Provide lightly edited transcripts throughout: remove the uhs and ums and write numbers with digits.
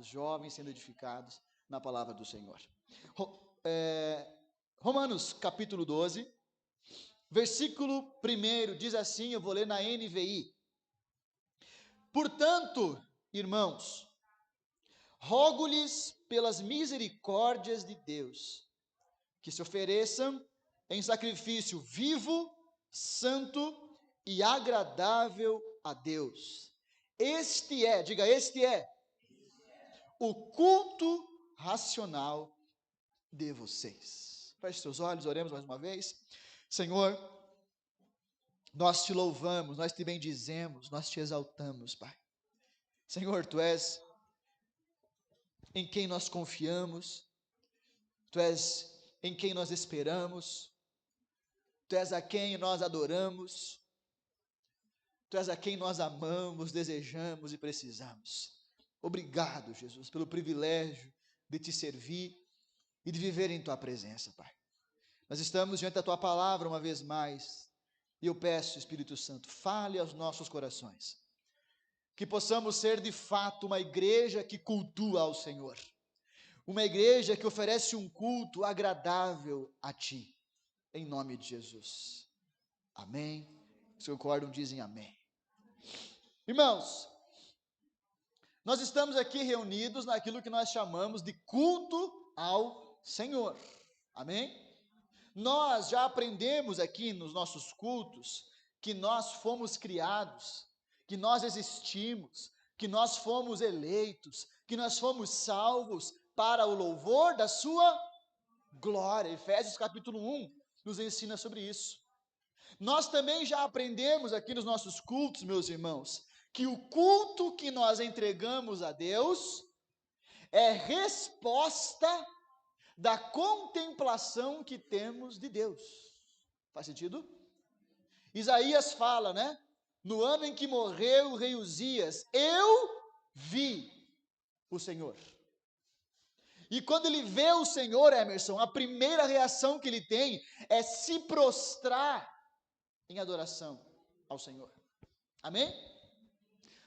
Os jovens sendo edificados na palavra do Senhor. Romanos capítulo 12, versículo 1 diz assim, eu vou ler na NVI. Portanto, irmãos, rogo-lhes pelas misericórdias de Deus, que se ofereçam em sacrifício vivo, santo e agradável a Deus. Este é, diga, este é o culto racional de vocês. Feche seus olhos, oremos mais uma vez. Senhor, nós te louvamos, nós te bendizemos, nós te exaltamos, Pai. Senhor, Tu és em quem nós confiamos, Tu és em quem nós esperamos, Tu és a quem nós adoramos, Tu és a quem nós amamos, desejamos e precisamos. Obrigado, Jesus, pelo privilégio de Te servir e de viver em Tua presença, Pai. Nós estamos diante da Tua palavra uma vez mais, e eu peço, Espírito Santo, fale aos nossos corações, que possamos ser de fato uma igreja que cultua ao Senhor, uma igreja que oferece um culto agradável a Ti, em nome de Jesus. Amém? Os que concordam dizem amém. Irmãos, nós estamos aqui reunidos naquilo que nós chamamos de culto ao Senhor. Amém? Nós já aprendemos aqui nos nossos cultos que nós fomos criados, que nós existimos, que nós fomos eleitos, que nós fomos salvos para o louvor da sua glória. Efésios capítulo 1 nos ensina sobre isso. Nós também já aprendemos aqui nos nossos cultos, meus irmãos, que o culto que nós entregamos a Deus é resposta da contemplação que temos de Deus. Faz sentido? Isaías fala, né? No ano em que morreu o rei Uzias, eu vi o Senhor. E quando ele vê o Senhor, Emerson, a primeira reação que ele tem é se prostrar em adoração ao Senhor. Amém?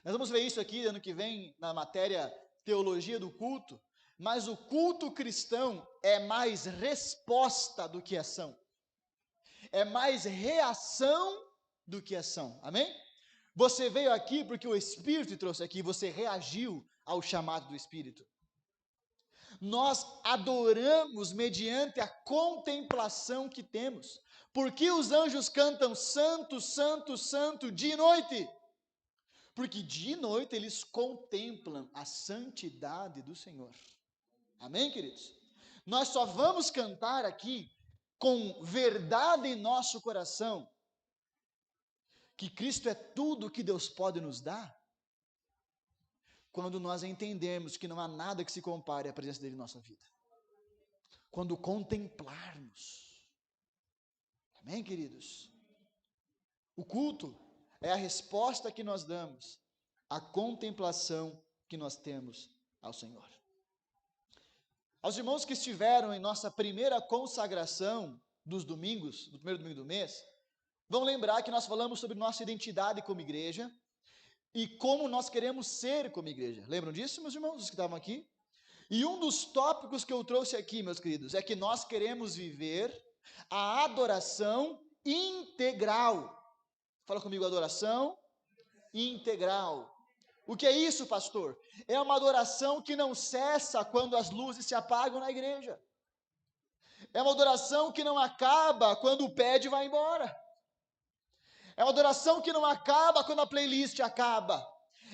Nós vamos ver isso aqui ano que vem na matéria Teologia do Culto, mas o culto cristão é mais resposta do que ação. É mais reação do que ação. Amém? Você veio aqui porque o Espírito te trouxe aqui, você reagiu ao chamado do Espírito. Nós adoramos mediante a contemplação que temos. Porque os anjos cantam santo, santo, santo dia e noite? Porque dia e noite eles contemplam a santidade do Senhor. Amém, queridos? Nós só vamos cantar aqui com verdade em nosso coração que Cristo é tudo que Deus pode nos dar, quando nós entendemos que não há nada que se compare à presença dele em nossa vida. Quando contemplarmos. Amém, queridos? O culto é a resposta que nós damos à contemplação que nós temos ao Senhor. Aos irmãos que estiveram em nossa primeira consagração dos domingos, do primeiro domingo do mês, vão lembrar que nós falamos sobre nossa identidade como igreja e como nós queremos ser como igreja. Lembram disso, meus irmãos, os que estavam aqui? E um dos tópicos que eu trouxe aqui, meus queridos, é que nós queremos viver a adoração integral. Fala comigo, adoração integral. O que é isso, pastor? É uma adoração que não cessa quando as luzes se apagam na igreja. É uma adoração que não acaba quando o pad vai embora. É uma adoração que não acaba quando a playlist acaba.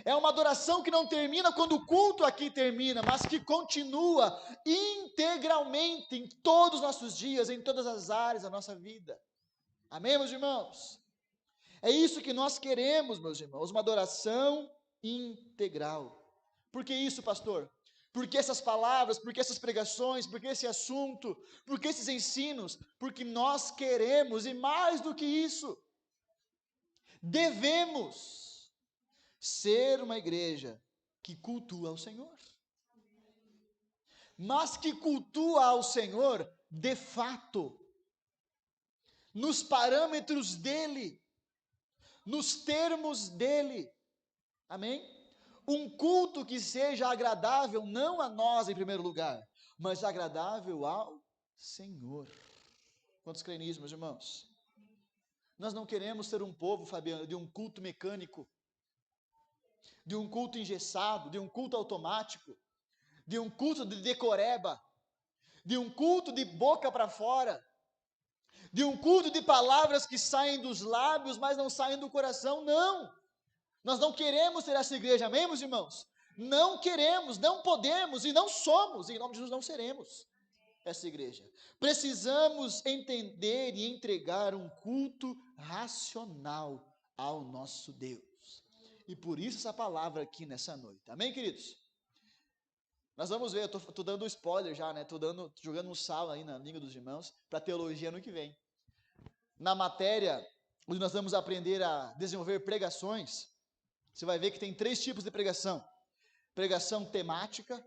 É uma adoração que não termina quando o culto aqui termina, mas que continua integralmente em todos os nossos dias, em todas as áreas da nossa vida. Amém, meus irmãos? É isso que nós queremos, meus irmãos, uma adoração integral. Por que isso, pastor? Por que essas palavras, por que essas pregações, por que esse assunto, por que esses ensinos? Porque nós queremos, e mais do que isso, devemos ser uma igreja que cultua ao Senhor. Mas que cultua ao Senhor de fato, nos parâmetros dele, nos termos dele. Amém? Um culto que seja agradável não a nós em primeiro lugar, mas agradável ao Senhor. Quantos creem nisso, meus irmãos? Nós não queremos ser um povo, Fabiano, de um culto mecânico, de um culto engessado, de um culto automático, de um culto de decoreba, de um culto de boca para fora, de um culto de palavras que saem dos lábios, mas não saem do coração. Não! Nós não queremos ser essa igreja, amém, meus irmãos? Não queremos, não podemos e não somos, em nome de Jesus não seremos essa igreja. Precisamos entender e entregar um culto racional ao nosso Deus. E por isso essa palavra aqui nessa noite. Amém, queridos? Nós vamos ver, eu estou dando spoiler já, né? Estou jogando um sal aí na língua dos irmãos para teologia no que vem. Na matéria, onde nós vamos aprender a desenvolver pregações, você vai ver que tem 3 tipos de pregação. Pregação temática,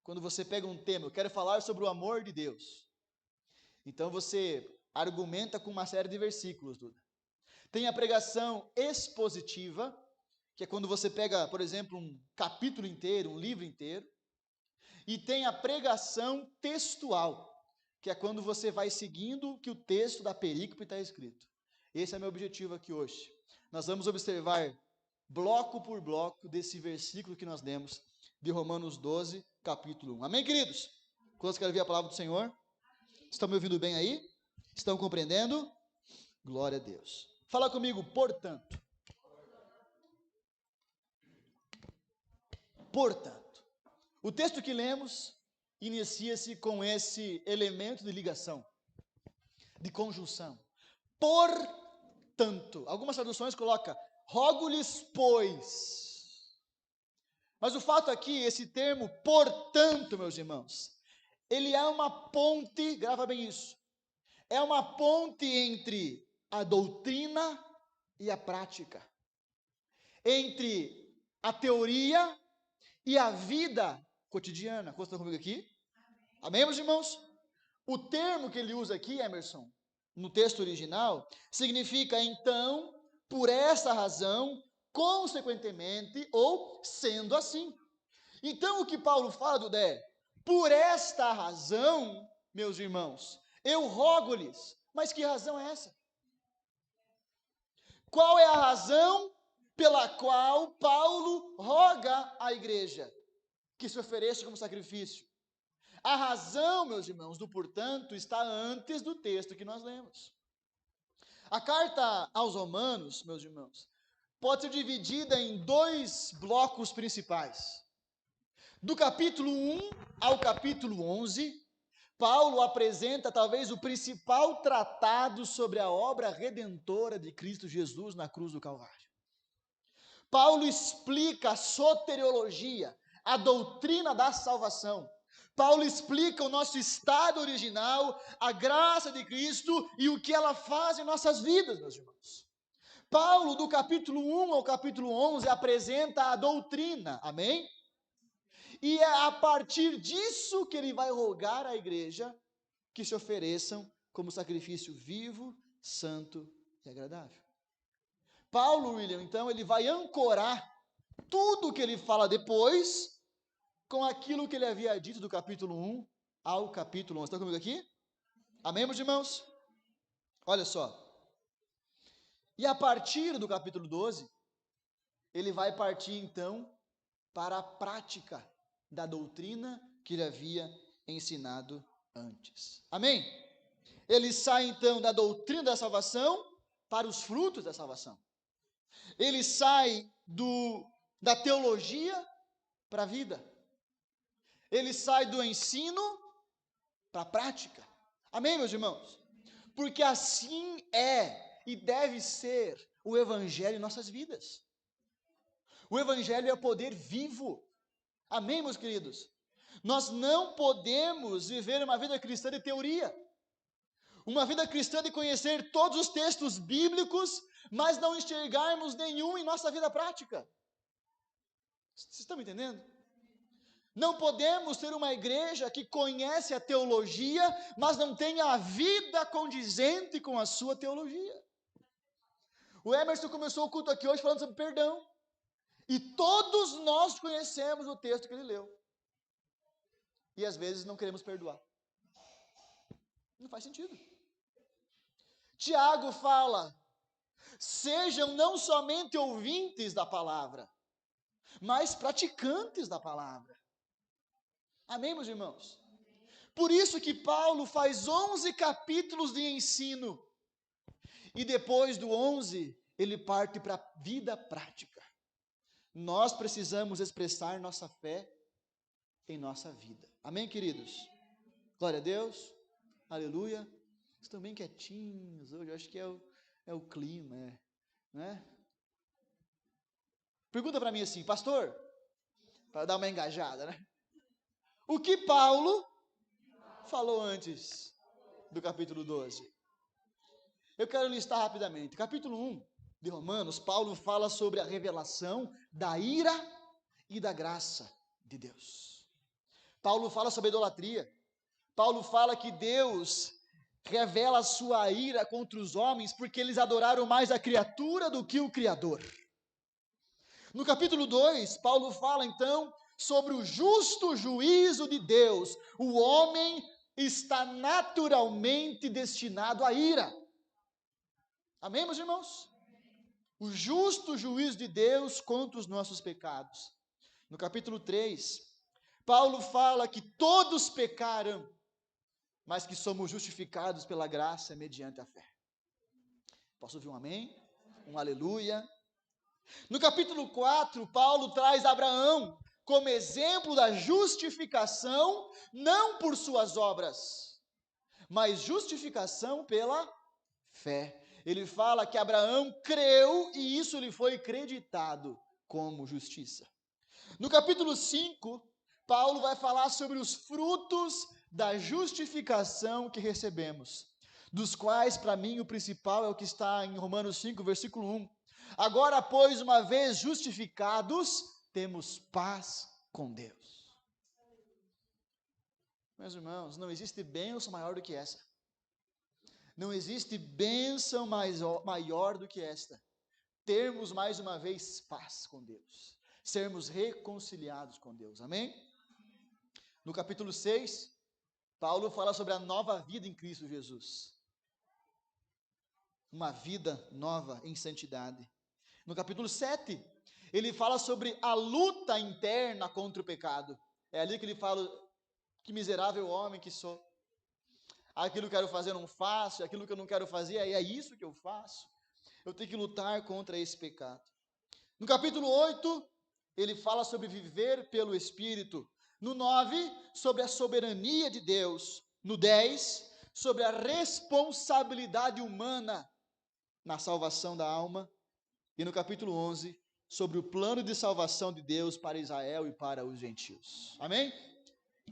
quando você pega um tema, eu quero falar sobre o amor de Deus. Então você argumenta com uma série de versículos, Duda. Tem a pregação expositiva, que é quando você pega, por exemplo, um capítulo inteiro, um livro inteiro. E tem a pregação textual, que é quando você vai seguindo o que o texto da perícope está escrito. Esse é meu objetivo aqui hoje. Nós vamos observar bloco por bloco desse versículo que nós lemos, de Romanos 12, capítulo 1. Amém, queridos? Quantos querem ouvir a palavra do Senhor? Estão me ouvindo bem aí? Estão compreendendo? Glória a Deus. Fala comigo, portanto. Portanto. O texto que lemos inicia-se com esse elemento de ligação, de conjunção. Portanto, algumas traduções colocam, rogo-lhes, pois. Mas o fato aqui, esse termo, portanto, meus irmãos, ele é uma ponte, grava bem isso, é uma ponte entre a doutrina e a prática, entre a teoria e a vida cotidiana. Quantos estão comigo aqui? Amém, meus irmãos? O termo que ele usa aqui, Emerson, no texto original, significa então, por essa razão, consequentemente, ou sendo assim. Então, o que Paulo fala, Dudé, por esta razão, meus irmãos, eu rogo-lhes. Mas que razão é essa? Qual é a razão pela qual Paulo roga à igreja que se ofereça como sacrifício? A razão, meus irmãos, do portanto, está antes do texto que nós lemos. A carta aos Romanos, meus irmãos, pode ser dividida em 2 blocos principais. Do capítulo 1 ao capítulo 11, Paulo apresenta talvez o principal tratado sobre a obra redentora de Cristo Jesus na cruz do Calvário. Paulo explica a soteriologia, a doutrina da salvação. Paulo explica o nosso estado original, a graça de Cristo e o que ela faz em nossas vidas, meus irmãos. Paulo, do capítulo 1 ao capítulo 11, apresenta a doutrina, amém? E é a partir disso que ele vai rogar à igreja que se ofereçam como sacrifício vivo, santo e agradável. Paulo, William, então, ele vai ancorar tudo o que ele fala depois com aquilo que ele havia dito do capítulo 1 ao capítulo 11. Estão comigo aqui? Amém, meus irmãos? Olha só. E a partir do capítulo 12, ele vai partir, então, para a prática da doutrina que ele havia ensinado antes. Amém? Ele sai, então, da doutrina da salvação para os frutos da salvação. Ele sai da teologia para a vida. Ele sai do ensino para a prática. Amém, meus irmãos? Porque assim é e deve ser o Evangelho em nossas vidas. O Evangelho é o poder vivo. Amém, meus queridos? Nós não podemos viver uma vida cristã de teoria. Uma vida cristã de conhecer todos os textos bíblicos, mas não enxergarmos nenhum em nossa vida prática. Vocês estão me entendendo? Não podemos ter uma igreja que conhece a teologia, mas não tem a vida condizente com a sua teologia. O Emerson começou o culto aqui hoje falando sobre perdão. E todos nós conhecemos o texto que ele leu. E às vezes não queremos perdoar. Não faz sentido. Tiago fala: sejam não somente ouvintes da palavra, mas praticantes da palavra. Amém, meus irmãos? Por isso que Paulo faz 11 capítulos de ensino. E depois do 11, ele parte para a vida prática. Nós precisamos expressar nossa fé em nossa vida. Amém, queridos? Glória a Deus. Aleluia. Estão bem quietinhos hoje. Eu acho que é o clima, né? Pergunta para mim assim, pastor, para dar uma engajada, né? O que Paulo falou antes do capítulo 12? Eu quero listar rapidamente. Capítulo 1 de Romanos, Paulo fala sobre a revelação da ira e da graça de Deus. Paulo fala sobre idolatria. Paulo fala que Deus revela a sua ira contra os homens porque eles adoraram mais a criatura do que o Criador. No capítulo 2, Paulo fala então sobre o justo juízo de Deus. O homem está naturalmente destinado à ira. Amém, meus irmãos? O justo juízo de Deus contra os nossos pecados. No capítulo 3, Paulo fala que todos pecaram, mas que somos justificados pela graça mediante a fé. Posso ouvir um amém? Um aleluia? No capítulo 4, Paulo traz Abraão como exemplo da justificação, não por suas obras, mas justificação pela fé. Ele fala que Abraão creu e isso lhe foi creditado como justiça. No capítulo 5, Paulo vai falar sobre os frutos da justificação que recebemos, dos quais, para mim, o principal é o que está em Romanos 5, versículo 1. Agora, pois, uma vez justificados, temos paz com Deus. Meus irmãos, não existe bênção maior do que essa. Não existe bênção maior do que esta. Termos mais uma vez paz com Deus. Sermos reconciliados com Deus. Amém? No capítulo 6, Paulo fala sobre a nova vida em Cristo Jesus. Uma vida nova em santidade. No capítulo 7, ele fala sobre a luta interna contra o pecado. É ali que ele fala: que miserável homem que sou. Aquilo que eu quero fazer eu não faço, aquilo que eu não quero fazer é isso que eu faço. Eu tenho que lutar contra esse pecado. No capítulo 8, ele fala sobre viver pelo Espírito. No 9, sobre a soberania de Deus. No 10, sobre a responsabilidade humana na salvação da alma. E no capítulo 11, sobre o plano de salvação de Deus para Israel e para os gentios. Amém?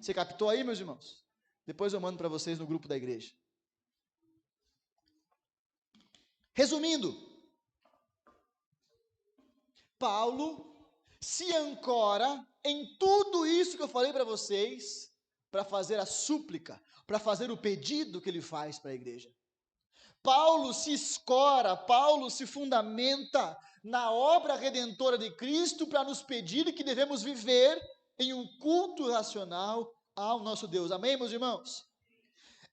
Você captou aí, meus irmãos? Depois eu mando para vocês no grupo da igreja. Resumindo, Paulo se ancora em tudo isso que eu falei para vocês, para fazer a súplica, para fazer o pedido que ele faz para a igreja. Paulo se escora, Paulo se fundamenta na obra redentora de Cristo para nos pedir que devemos viver em um culto racional ao nosso Deus. Amém, meus irmãos?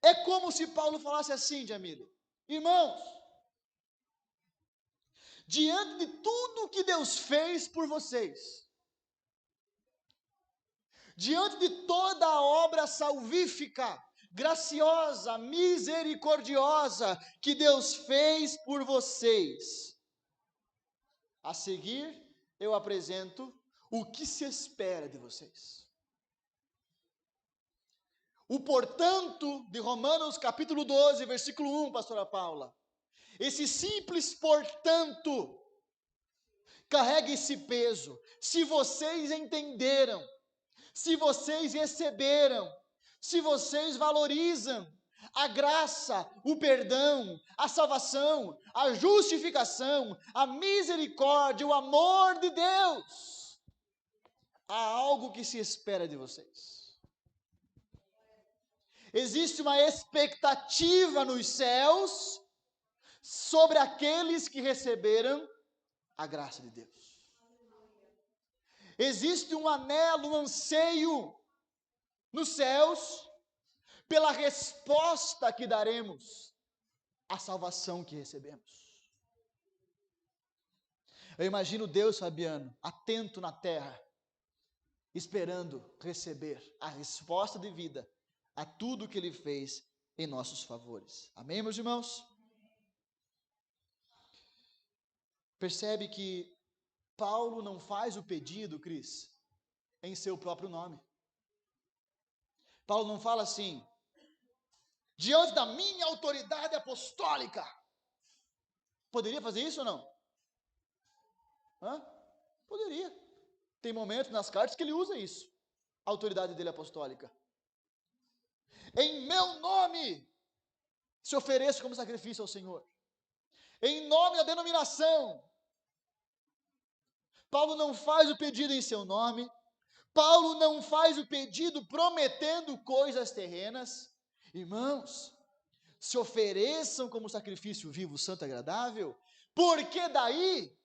É como se Paulo falasse assim, Jamile: irmãos, diante de tudo que Deus fez por vocês, diante de toda a obra salvífica, graciosa, misericordiosa que Deus fez por vocês, a seguir eu apresento o que se espera de vocês. O portanto de Romanos capítulo 12, versículo 1, pastora Paula. Esse simples portanto carrega esse peso. Se vocês entenderam, se vocês receberam, se vocês valorizam a graça, o perdão, a salvação, a justificação, a misericórdia, o amor de Deus, há algo que se espera de vocês. Existe uma expectativa nos céus sobre aqueles que receberam a graça de Deus. Existe um anelo, um anseio nos céus pela resposta que daremos à salvação que recebemos. Eu imagino Deus, Fabiano, atento na terra, esperando receber a resposta de vida a tudo que Ele fez em nossos favores. Amém, meus irmãos? Percebe que Paulo não faz o pedido, Cris, em seu próprio nome. Paulo não fala assim, diante da minha autoridade apostólica. Poderia fazer isso ou não? Poderia. Tem momentos nas cartas que ele usa isso, a autoridade dele apostólica. Em meu nome, se ofereço como sacrifício ao Senhor. Em nome da denominação. Paulo não faz o pedido em seu nome. Paulo não faz o pedido prometendo coisas terrenas. Irmãos, se ofereçam como sacrifício vivo, santo e agradável, porque daí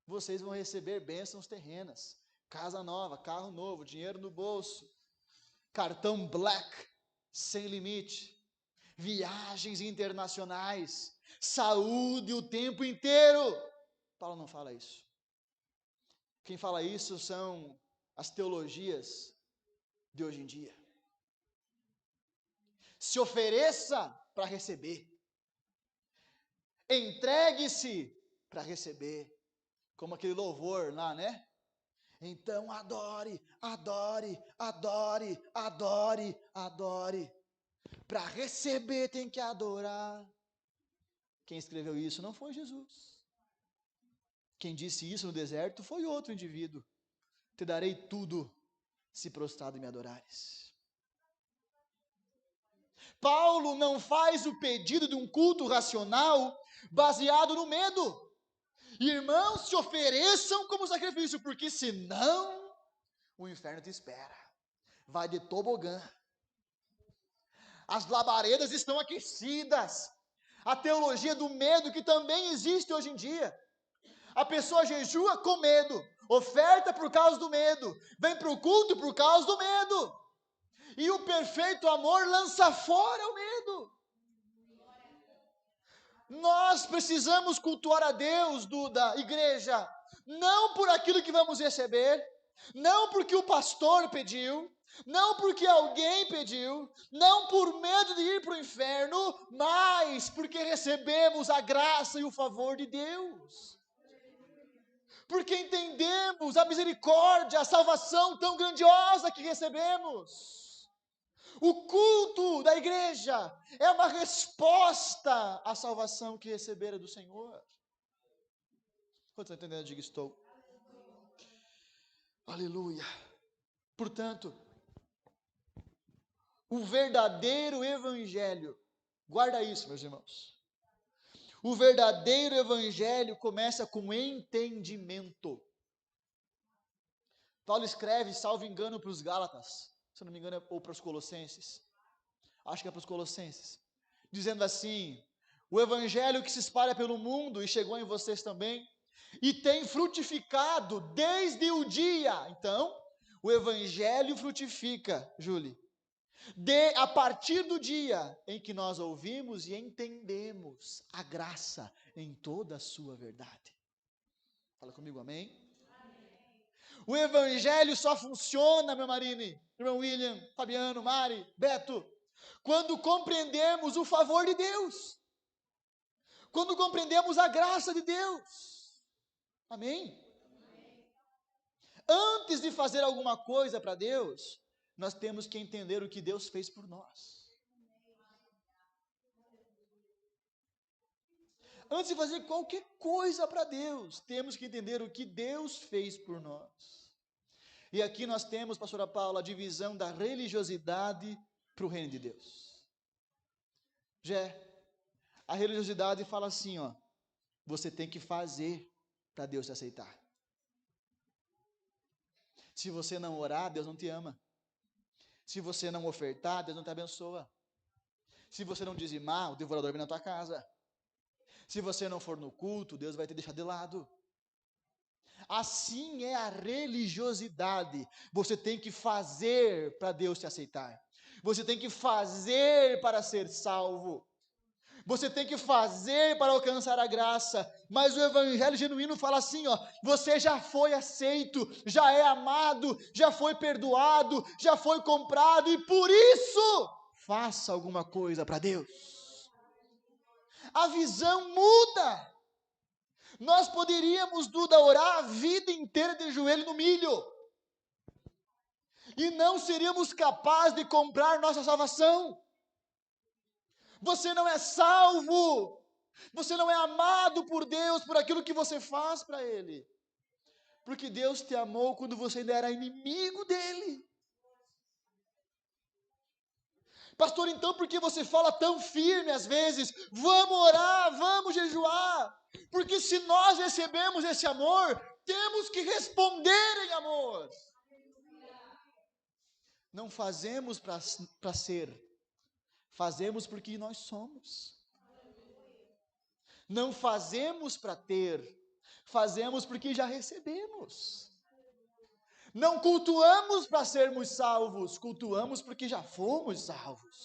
vocês vão receber bênçãos terrenas, casa nova, carro novo, dinheiro no bolso, cartão black, sem limite, viagens internacionais, saúde o tempo inteiro. Paulo não fala isso. Quem fala isso são as teologias de hoje em dia. Se ofereça para receber. Entregue-se para receber. Como aquele louvor lá, né? Então adore, adore, adore, adore, adore. Para receber tem que adorar. Quem escreveu isso não foi Jesus. Quem disse isso no deserto foi outro indivíduo. Te darei tudo se prostrado me adorares. Paulo não faz o pedido de um culto racional baseado no medo. Irmãos, se ofereçam como sacrifício, porque senão o inferno te espera. Vai de tobogã. As labaredas estão aquecidas. A teologia do medo que também existe hoje em dia. A pessoa jejua com medo, oferta por causa do medo, vem para o culto por causa do medo. E o perfeito amor lança fora o medo. Nós precisamos cultuar a Deus, Duda, igreja, não por aquilo que vamos receber, não porque o pastor pediu, não porque alguém pediu, não por medo de ir para o inferno, mas porque recebemos a graça e o favor de Deus. Porque entendemos a misericórdia, a salvação tão grandiosa que recebemos. O culto da igreja é uma resposta à salvação que receberam do Senhor. Quantos estão entendendo? Diga estou. Aleluia. Portanto, o verdadeiro evangelho, guarda isso, meus irmãos. O verdadeiro evangelho começa com entendimento. Paulo escreve, salvo engano, para os Gálatas, se não me engano, ou para os Colossenses. Acho que é para os Colossenses. Dizendo assim, o evangelho que se espalha pelo mundo e chegou em vocês também, e tem frutificado desde o dia. Então, o evangelho frutifica, Júlia, a partir do dia em que nós ouvimos e entendemos a graça em toda a sua verdade. Fala comigo, amém? O evangelho só funciona, meu Marine, irmão William, Fabiano, Mari, Beto, quando compreendemos o favor de Deus, quando compreendemos a graça de Deus. Amém? Antes de fazer alguma coisa para Deus, nós temos que entender o que Deus fez por nós. Antes de fazer qualquer coisa para Deus, temos que entender o que Deus fez por nós. E aqui nós temos, pastora Paula, a divisão da religiosidade para o reino de Deus. A religiosidade fala assim, ó, você tem que fazer para Deus te aceitar. Se você não orar, Deus não te ama. Se você não ofertar, Deus não te abençoa. Se você não dizimar, o devorador vem na tua casa. Se você não for no culto, Deus vai te deixar de lado. Assim é a religiosidade. Você tem que fazer para Deus te aceitar. Você tem que fazer para ser salvo. Você tem que fazer para alcançar a graça. Mas o evangelho genuíno fala assim, ó: você já foi aceito, já é amado, já foi perdoado, já foi comprado, e por isso faça alguma coisa para Deus. A visão muda. Nós poderíamos, Duda, orar a vida inteira de joelho no milho, e não seríamos capazes de comprar nossa salvação. Você não é salvo, você não é amado por Deus por aquilo que você faz para Ele, porque Deus te amou quando você ainda era inimigo dEle. Pastor, então por que você fala tão firme às vezes? Vamos orar, vamos jejuar, porque se nós recebemos esse amor, temos que responder em amor. Não fazemos para ser, fazemos porque nós somos. Não fazemos para ter, fazemos porque já recebemos. Não cultuamos para sermos salvos, cultuamos porque já fomos salvos.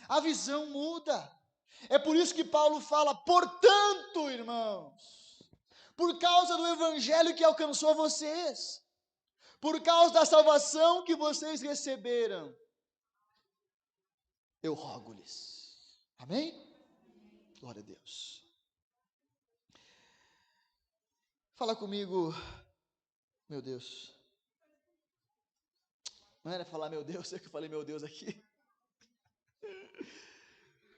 A visão muda. É por isso que Paulo fala: portanto, irmãos, por causa do evangelho que alcançou vocês, por causa da salvação que vocês receberam, eu rogo-lhes. Amém? Glória a Deus. Fala comigo, meu Deus. Não era falar meu Deus, é que eu falei meu Deus aqui.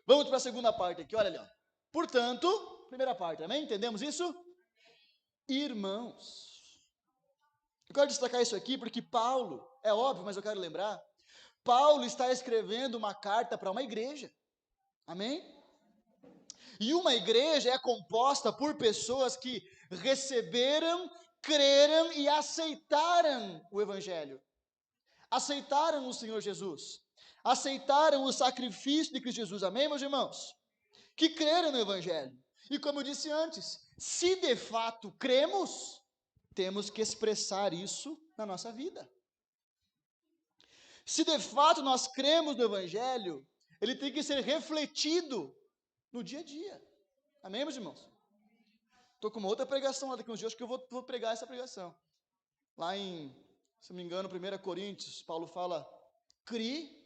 Vamos para a segunda parte aqui, olha ali, ó. Portanto, primeira parte, amém? Entendemos isso? Irmãos. Eu quero destacar isso aqui porque Paulo, é óbvio, mas eu quero lembrar, Paulo está escrevendo uma carta para uma igreja, amém? E uma igreja é composta por pessoas que receberam, creram e aceitaram o evangelho. Aceitaram o Senhor Jesus. Aceitaram o sacrifício de Cristo Jesus. Amém, meus irmãos? Que creram no evangelho. E como eu disse antes, se de fato cremos, temos que expressar isso na nossa vida. Se de fato nós cremos no evangelho, ele tem que ser refletido no dia a dia. Amém, meus irmãos? Estou com uma outra pregação lá daqui uns dias, acho que eu vou pregar essa pregação. Lá em, se não me engano, 1 Coríntios, Paulo fala: cri,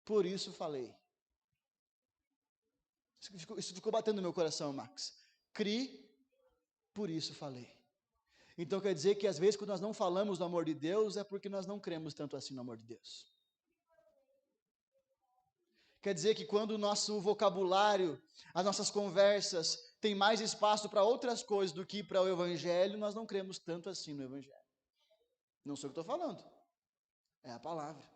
por isso falei. Isso ficou batendo no meu coração, Max. Cri, por isso falei. Então quer dizer que às vezes quando nós não falamos do amor de Deus, é porque nós não cremos tanto assim no amor de Deus. Quer dizer que quando o nosso vocabulário, as nossas conversas, tem mais espaço para outras coisas do que para o evangelho, nós não cremos tanto assim no evangelho. Não sou o que estou falando, é a palavra.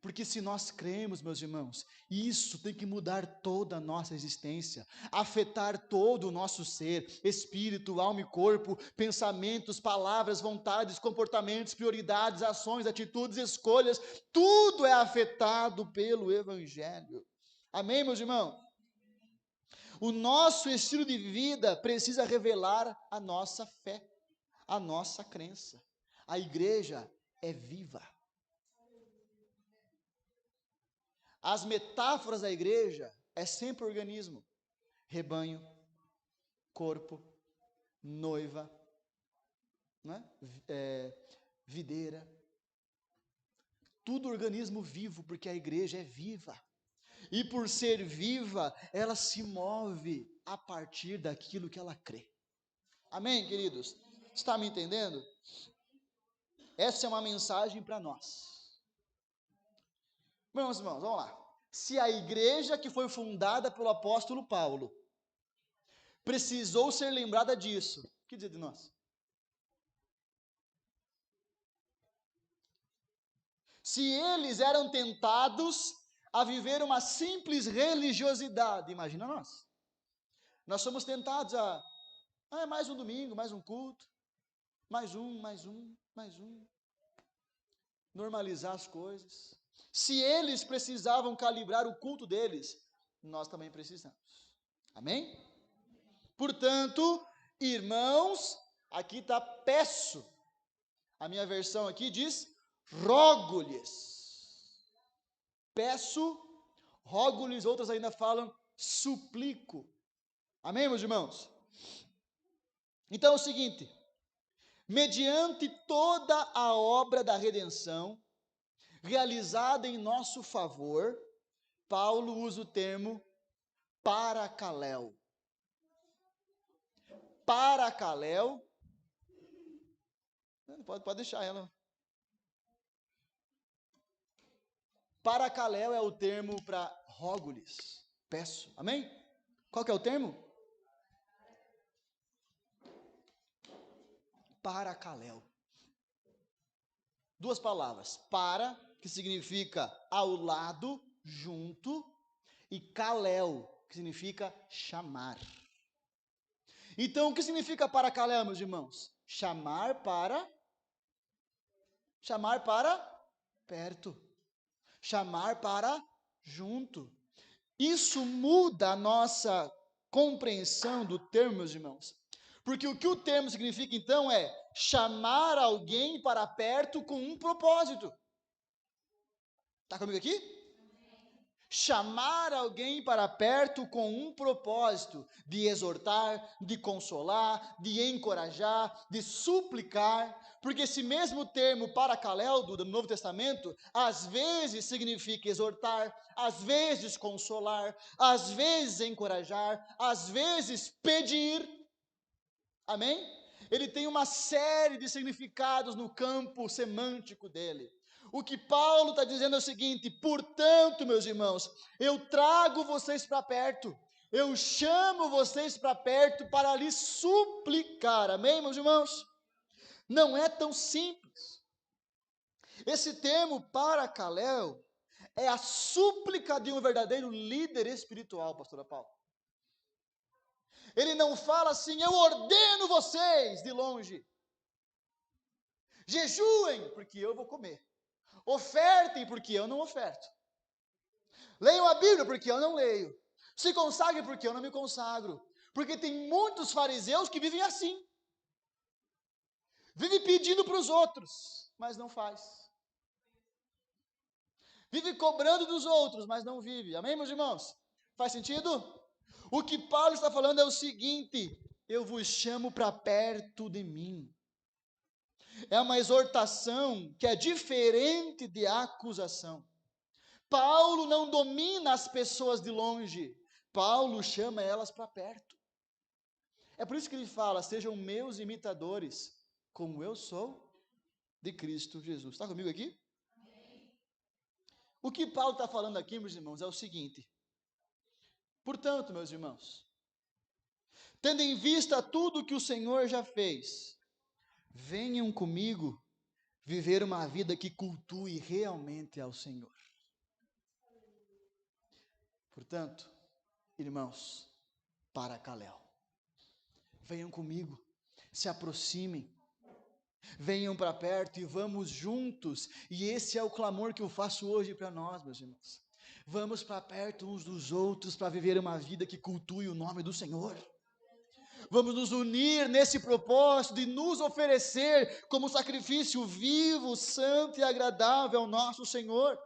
Porque se nós cremos, meus irmãos, isso tem que mudar toda a nossa existência, afetar todo o nosso ser, espírito, alma e corpo, pensamentos, palavras, vontades, comportamentos, prioridades, ações, atitudes, escolhas, tudo é afetado pelo evangelho. Amém, meus irmãos? O nosso estilo de vida precisa revelar a nossa fé, a nossa crença. A igreja é viva. As metáforas da igreja é sempre organismo, rebanho, corpo, noiva, né? Videira, tudo organismo vivo, porque a igreja é viva, e por ser viva, ela se move a partir daquilo que ela crê. Amém, queridos? Está me entendendo? Essa é uma mensagem para nós. Meus irmãos, vamos lá. Se a igreja que foi fundada pelo apóstolo Paulo precisou ser lembrada disso, o que dizer de nós? Se eles eram tentados a viver uma simples religiosidade, imagina nós. Nós somos tentados a mais um domingo, mais um culto, mais um. Normalizar as coisas. Se eles precisavam calibrar o culto deles, nós também precisamos. Amém? Portanto, irmãos, Aqui está peço. A minha versão aqui diz rogo-lhes. Peço, rogo-lhes, outras ainda falam suplico. Amém, meus irmãos? Então é o seguinte, mediante toda a obra da redenção realizada em nosso favor, Paulo usa o termo paracaléu. Paracaléu, pode deixar ela. Paracaléu é o termo para rogo-lhes, peço. Amém? Qual que é o termo? Paracaléu. Duas palavras. Para, que significa ao lado, junto, e caléu, que significa chamar. Então, o que significa paracaléu, meus irmãos? Chamar para perto. Chamar para junto. Isso muda a nossa compreensão do termo, meus irmãos. Porque o que o termo significa, então, é chamar alguém para perto com um propósito. Está comigo aqui? Chamar alguém para perto com um propósito de exortar, de consolar, de encorajar, de suplicar, porque esse mesmo termo paracaléu do Novo Testamento, às vezes significa exortar, às vezes consolar, às vezes encorajar, às vezes pedir. Amém? Ele tem uma série de significados no campo semântico dele. O que Paulo está dizendo é o seguinte: portanto, meus irmãos, eu trago vocês para perto, eu chamo vocês para perto para lhes suplicar. Amém, meus irmãos? Não é tão simples. Esse termo paracaléu é a súplica de um verdadeiro líder espiritual, pastora Paulo. Ele não fala assim, eu ordeno vocês de longe. Jejuem, porque eu vou comer. Ofertem, porque eu não oferto. Leiam a Bíblia, porque eu não leio. Se consagrem, porque eu não me consagro. Porque tem muitos fariseus que vivem assim. Vive pedindo para os outros, mas não faz. Vive cobrando dos outros, mas não vive. Amém, meus irmãos? Faz sentido? O que Paulo está falando é o seguinte: eu vos chamo para perto de mim. É uma exortação que é diferente de acusação. Paulo não domina as pessoas de longe. Paulo chama elas para perto. É por isso que ele fala, sejam meus imitadores, como eu sou de Cristo Jesus. Está comigo aqui? O que Paulo está falando aqui, meus irmãos, é o seguinte: portanto, meus irmãos, tendo em vista tudo que o Senhor já fez, venham comigo viver uma vida que cultue realmente ao Senhor. Portanto, irmãos, paracaléu, venham comigo, se aproximem, venham para perto e vamos juntos. E esse é o clamor que eu faço hoje para nós, meus irmãos. Vamos para perto uns dos outros para viver uma vida que cultue o nome do Senhor. Vamos nos unir nesse propósito de nos oferecer como sacrifício vivo, santo e agradável ao nosso Senhor.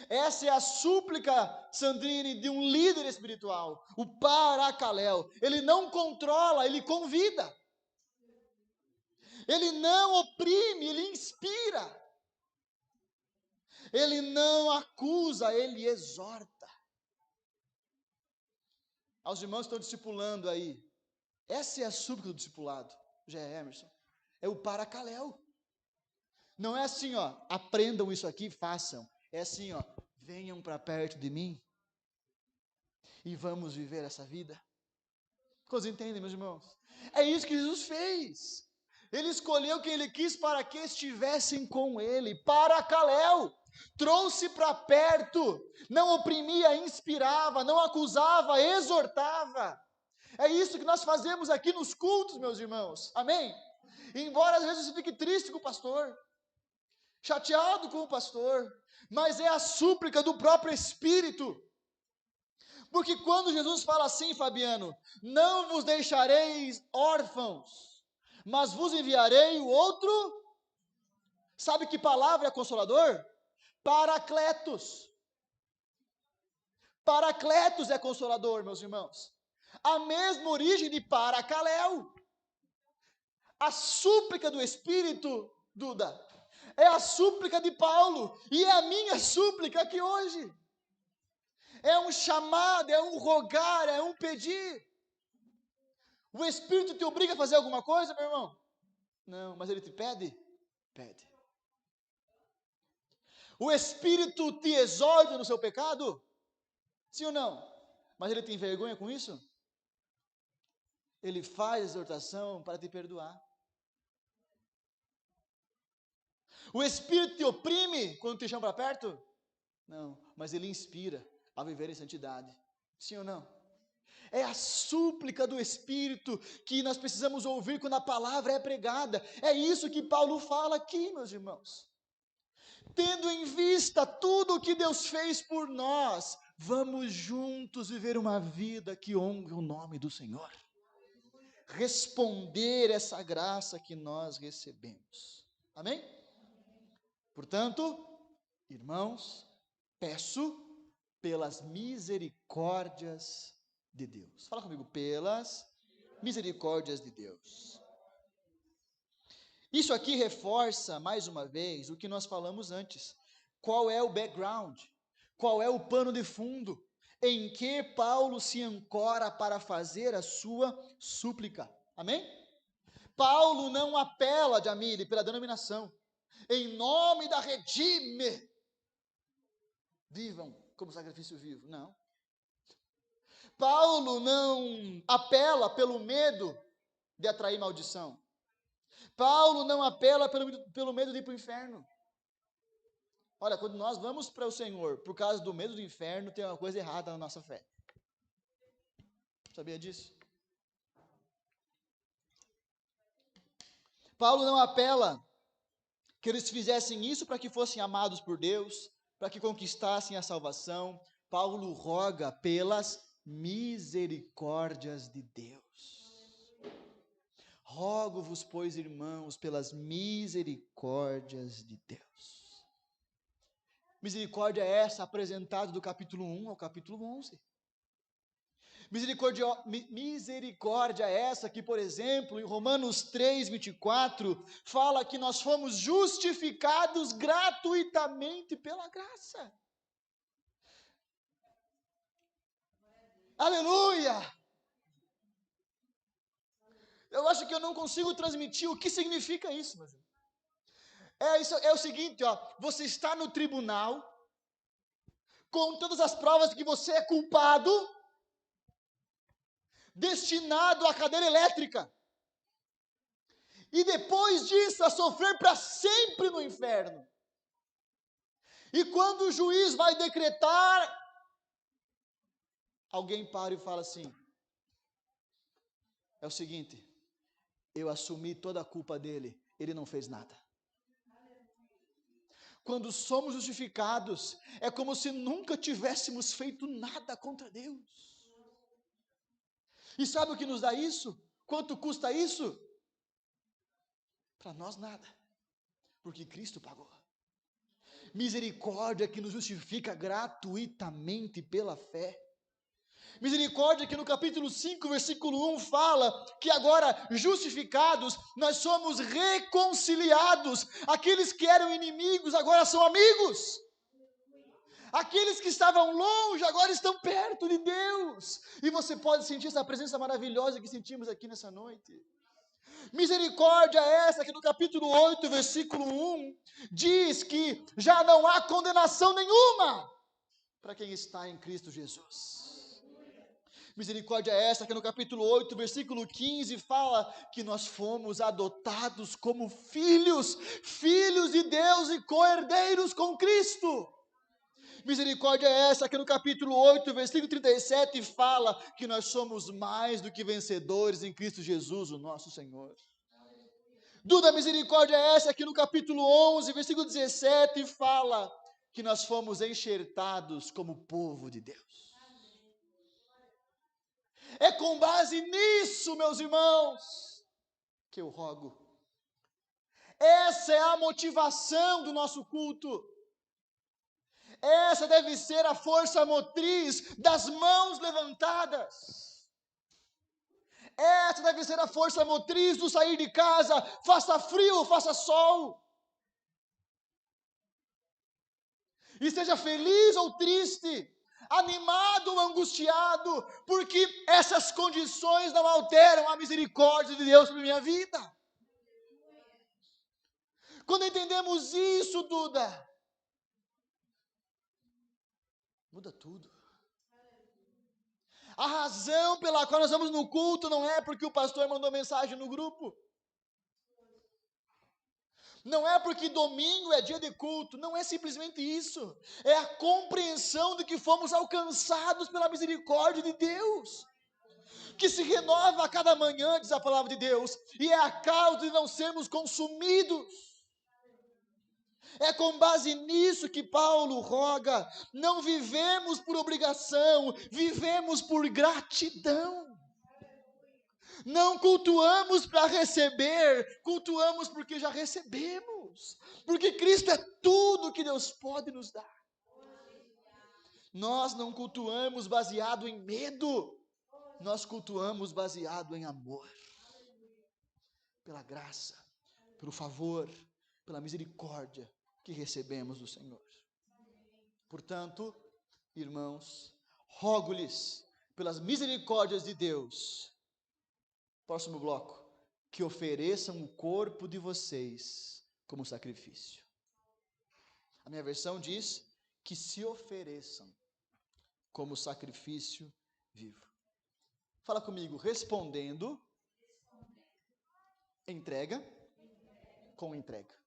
Essa é a súplica, Sandrine, de um líder espiritual, o paracaléu. Ele não controla, ele convida. Ele não oprime, ele inspira. Ele não acusa, ele exorta. Aos irmãos que estão discipulando aí, essa é a súplica do discipulado, G. Emerson. É o paracaléu. Não é assim, ó, aprendam isso aqui e façam. É assim, ó, venham para perto de mim e vamos viver essa vida. Vocês entendem, meus irmãos? É isso que Jesus fez. Ele escolheu quem ele quis para que estivessem com ele. Paracaléu. Trouxe para perto. Não oprimia, inspirava, não acusava, exortava. É isso que nós fazemos aqui nos cultos, meus irmãos. Amém? Embora às vezes você fique triste com o pastor, chateado com o pastor, mas é a súplica do próprio Espírito. Porque quando Jesus fala assim, Fabiano, não vos deixareis órfãos, mas vos enviarei o outro. Sabe que palavra é consolador? Paracletos. Paracletos é consolador, meus irmãos. A mesma origem de paracaléu. A súplica do Espírito, Duda, é a súplica de Paulo, e é a minha súplica aqui hoje. É um chamado, é um rogar, é um pedir. O Espírito te obriga a fazer alguma coisa, meu irmão? Não, mas ele te pede? Pede. O Espírito te exorta no seu pecado? Sim ou não? Mas ele tem vergonha com isso? Ele faz a exortação para te perdoar. O Espírito te oprime quando te chama para perto? Não, mas ele inspira a viver em santidade. Sim ou não? É a súplica do Espírito que nós precisamos ouvir quando a palavra é pregada. É isso que Paulo fala aqui, meus irmãos. Tendo em vista tudo o que Deus fez por nós, vamos juntos viver uma vida que honre o nome do Senhor. Responder essa graça que nós recebemos. Amém? Portanto, irmãos, peço pelas misericórdias de Deus. Fala comigo, pelas misericórdias de Deus. Isso aqui reforça, mais uma vez, o que nós falamos antes. Qual é o background? Qual é o pano de fundo? Em que Paulo se ancora para fazer a sua súplica? Amém? Paulo não apela, Jamile, pela denominação. Em nome da Redime, vivam como sacrifício vivo. Não. Paulo não apela pelo medo de atrair maldição. Paulo não apela pelo medo de ir para o inferno. Olha, quando nós vamos para o Senhor por causa do medo do inferno, tem uma coisa errada na nossa fé. Sabia disso? Paulo não apela que eles fizessem isso para que fossem amados por Deus, para que conquistassem a salvação. Paulo roga pelas misericórdias de Deus. Rogo-vos, pois, irmãos, pelas misericórdias de Deus. Misericórdia é essa apresentada do capítulo 1 ao capítulo 11. Misericórdia é essa que, por exemplo, em Romanos 3, 24, fala que nós fomos justificados gratuitamente pela graça. Aleluia! Eu acho que eu não consigo transmitir o que significa isso, mas é o seguinte, ó, você está no tribunal com todas as provas de que você é culpado, destinado à cadeira elétrica, e depois disso a sofrer para sempre no inferno. E quando o juiz vai decretar, alguém para e fala assim: é o seguinte, eu assumi toda a culpa dele, ele não fez nada. Quando somos justificados, é como se nunca tivéssemos feito nada contra Deus. E sabe o que nos dá isso? Quanto custa isso? Para nós nada, porque Cristo pagou. Misericórdia que nos justifica gratuitamente pela fé. Misericórdia que no capítulo 5, versículo 1 fala que agora justificados, nós somos reconciliados. Aqueles que eram inimigos agora são amigos. Aqueles que estavam longe agora estão perto de Deus. E você pode sentir essa presença maravilhosa que sentimos aqui nessa noite. Misericórdia é essa que no capítulo 8, versículo 1, diz que já não há condenação nenhuma para quem está em Cristo Jesus. Misericórdia é essa que no capítulo 8, versículo 15, fala que nós fomos adotados como filhos, filhos de Deus e co-herdeiros com Cristo. Misericórdia é essa que no capítulo 8, versículo 37, fala que nós somos mais do que vencedores em Cristo Jesus, o nosso Senhor. Duda, misericórdia é essa que no capítulo 11, versículo 17, fala que nós fomos enxertados como povo de Deus. É com base nisso, meus irmãos, que eu rogo. Essa é a motivação do nosso culto. Essa deve ser a força motriz das mãos levantadas. Essa deve ser a força motriz do sair de casa, faça frio, faça sol. E seja feliz ou triste, animado ou angustiado, porque essas condições não alteram a misericórdia de Deus sobre minha vida. Quando entendemos isso, Duda, muda tudo. A razão pela qual nós vamos no culto não é porque o pastor mandou mensagem no grupo. Não é porque domingo é dia de culto. Não é simplesmente isso. É a compreensão de que fomos alcançados pela misericórdia de Deus, que se renova a cada manhã, diz a palavra de Deus, e é a causa de não sermos consumidos. É com base nisso que Paulo roga: não vivemos por obrigação, vivemos por gratidão. Não cultuamos para receber, cultuamos porque já recebemos. Porque Cristo é tudo que Deus pode nos dar. Nós não cultuamos baseado em medo, nós cultuamos baseado em amor. Pela graça, pelo favor, pela misericórdia que recebemos do Senhor. Portanto, irmãos, rogo-lhes pelas misericórdias de Deus, próximo bloco, que ofereçam o corpo de vocês como sacrifício. A minha versão diz que se ofereçam como sacrifício vivo. Fala comigo, respondendo, entrega com entrega.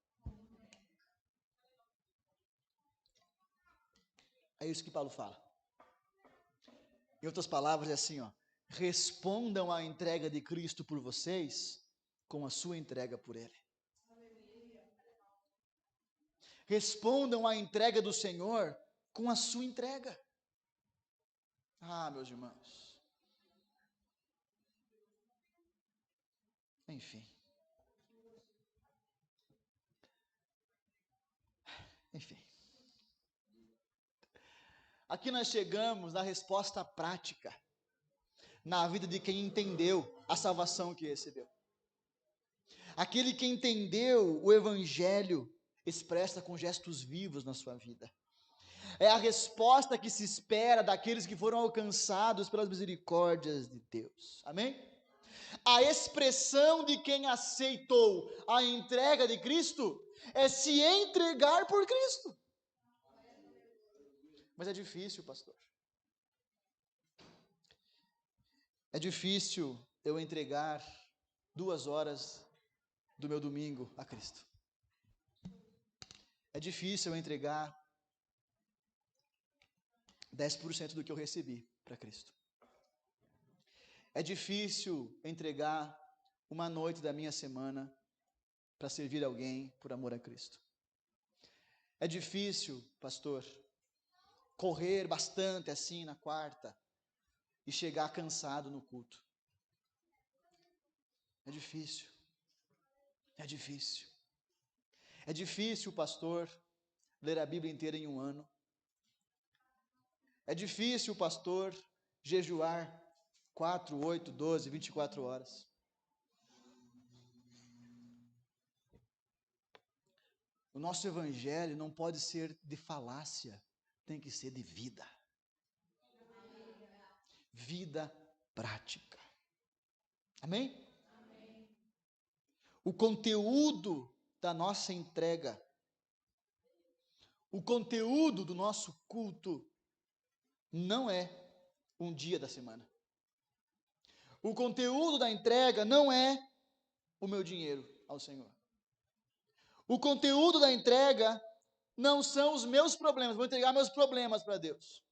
É isso que Paulo fala. Em outras palavras, é assim, respondam à entrega de Cristo por vocês com a sua entrega por Ele. Respondam à entrega do Senhor com a sua entrega. Ah, meus irmãos. Enfim. Aqui nós chegamos na resposta prática, na vida de quem entendeu a salvação que recebeu. Aquele que entendeu o Evangelho expressa com gestos vivos na sua vida. É a resposta que se espera daqueles que foram alcançados pelas misericórdias de Deus. Amém? A expressão de quem aceitou a entrega de Cristo é se entregar por Cristo. Mas é difícil, pastor. É difícil eu entregar 2 horas do meu domingo a Cristo. É difícil eu entregar 10% do que eu recebi para Cristo. É difícil entregar uma noite da minha semana para servir alguém por amor a Cristo. É difícil, pastor, correr bastante assim na quarta e chegar cansado no culto. É difícil. É difícil. É difícil, pastor, ler a Bíblia inteira em um ano. É difícil, pastor, jejuar 4, 8, 12, 24 horas. O nosso evangelho não pode ser de falácia, tem que ser de vida. Vida prática. Amém? Amém. O conteúdo da nossa entrega, o conteúdo do nosso culto, não é um dia da semana. O conteúdo da entrega não é o meu dinheiro ao Senhor. O conteúdo da entrega não são os meus problemas, vou entregar meus problemas para Deus.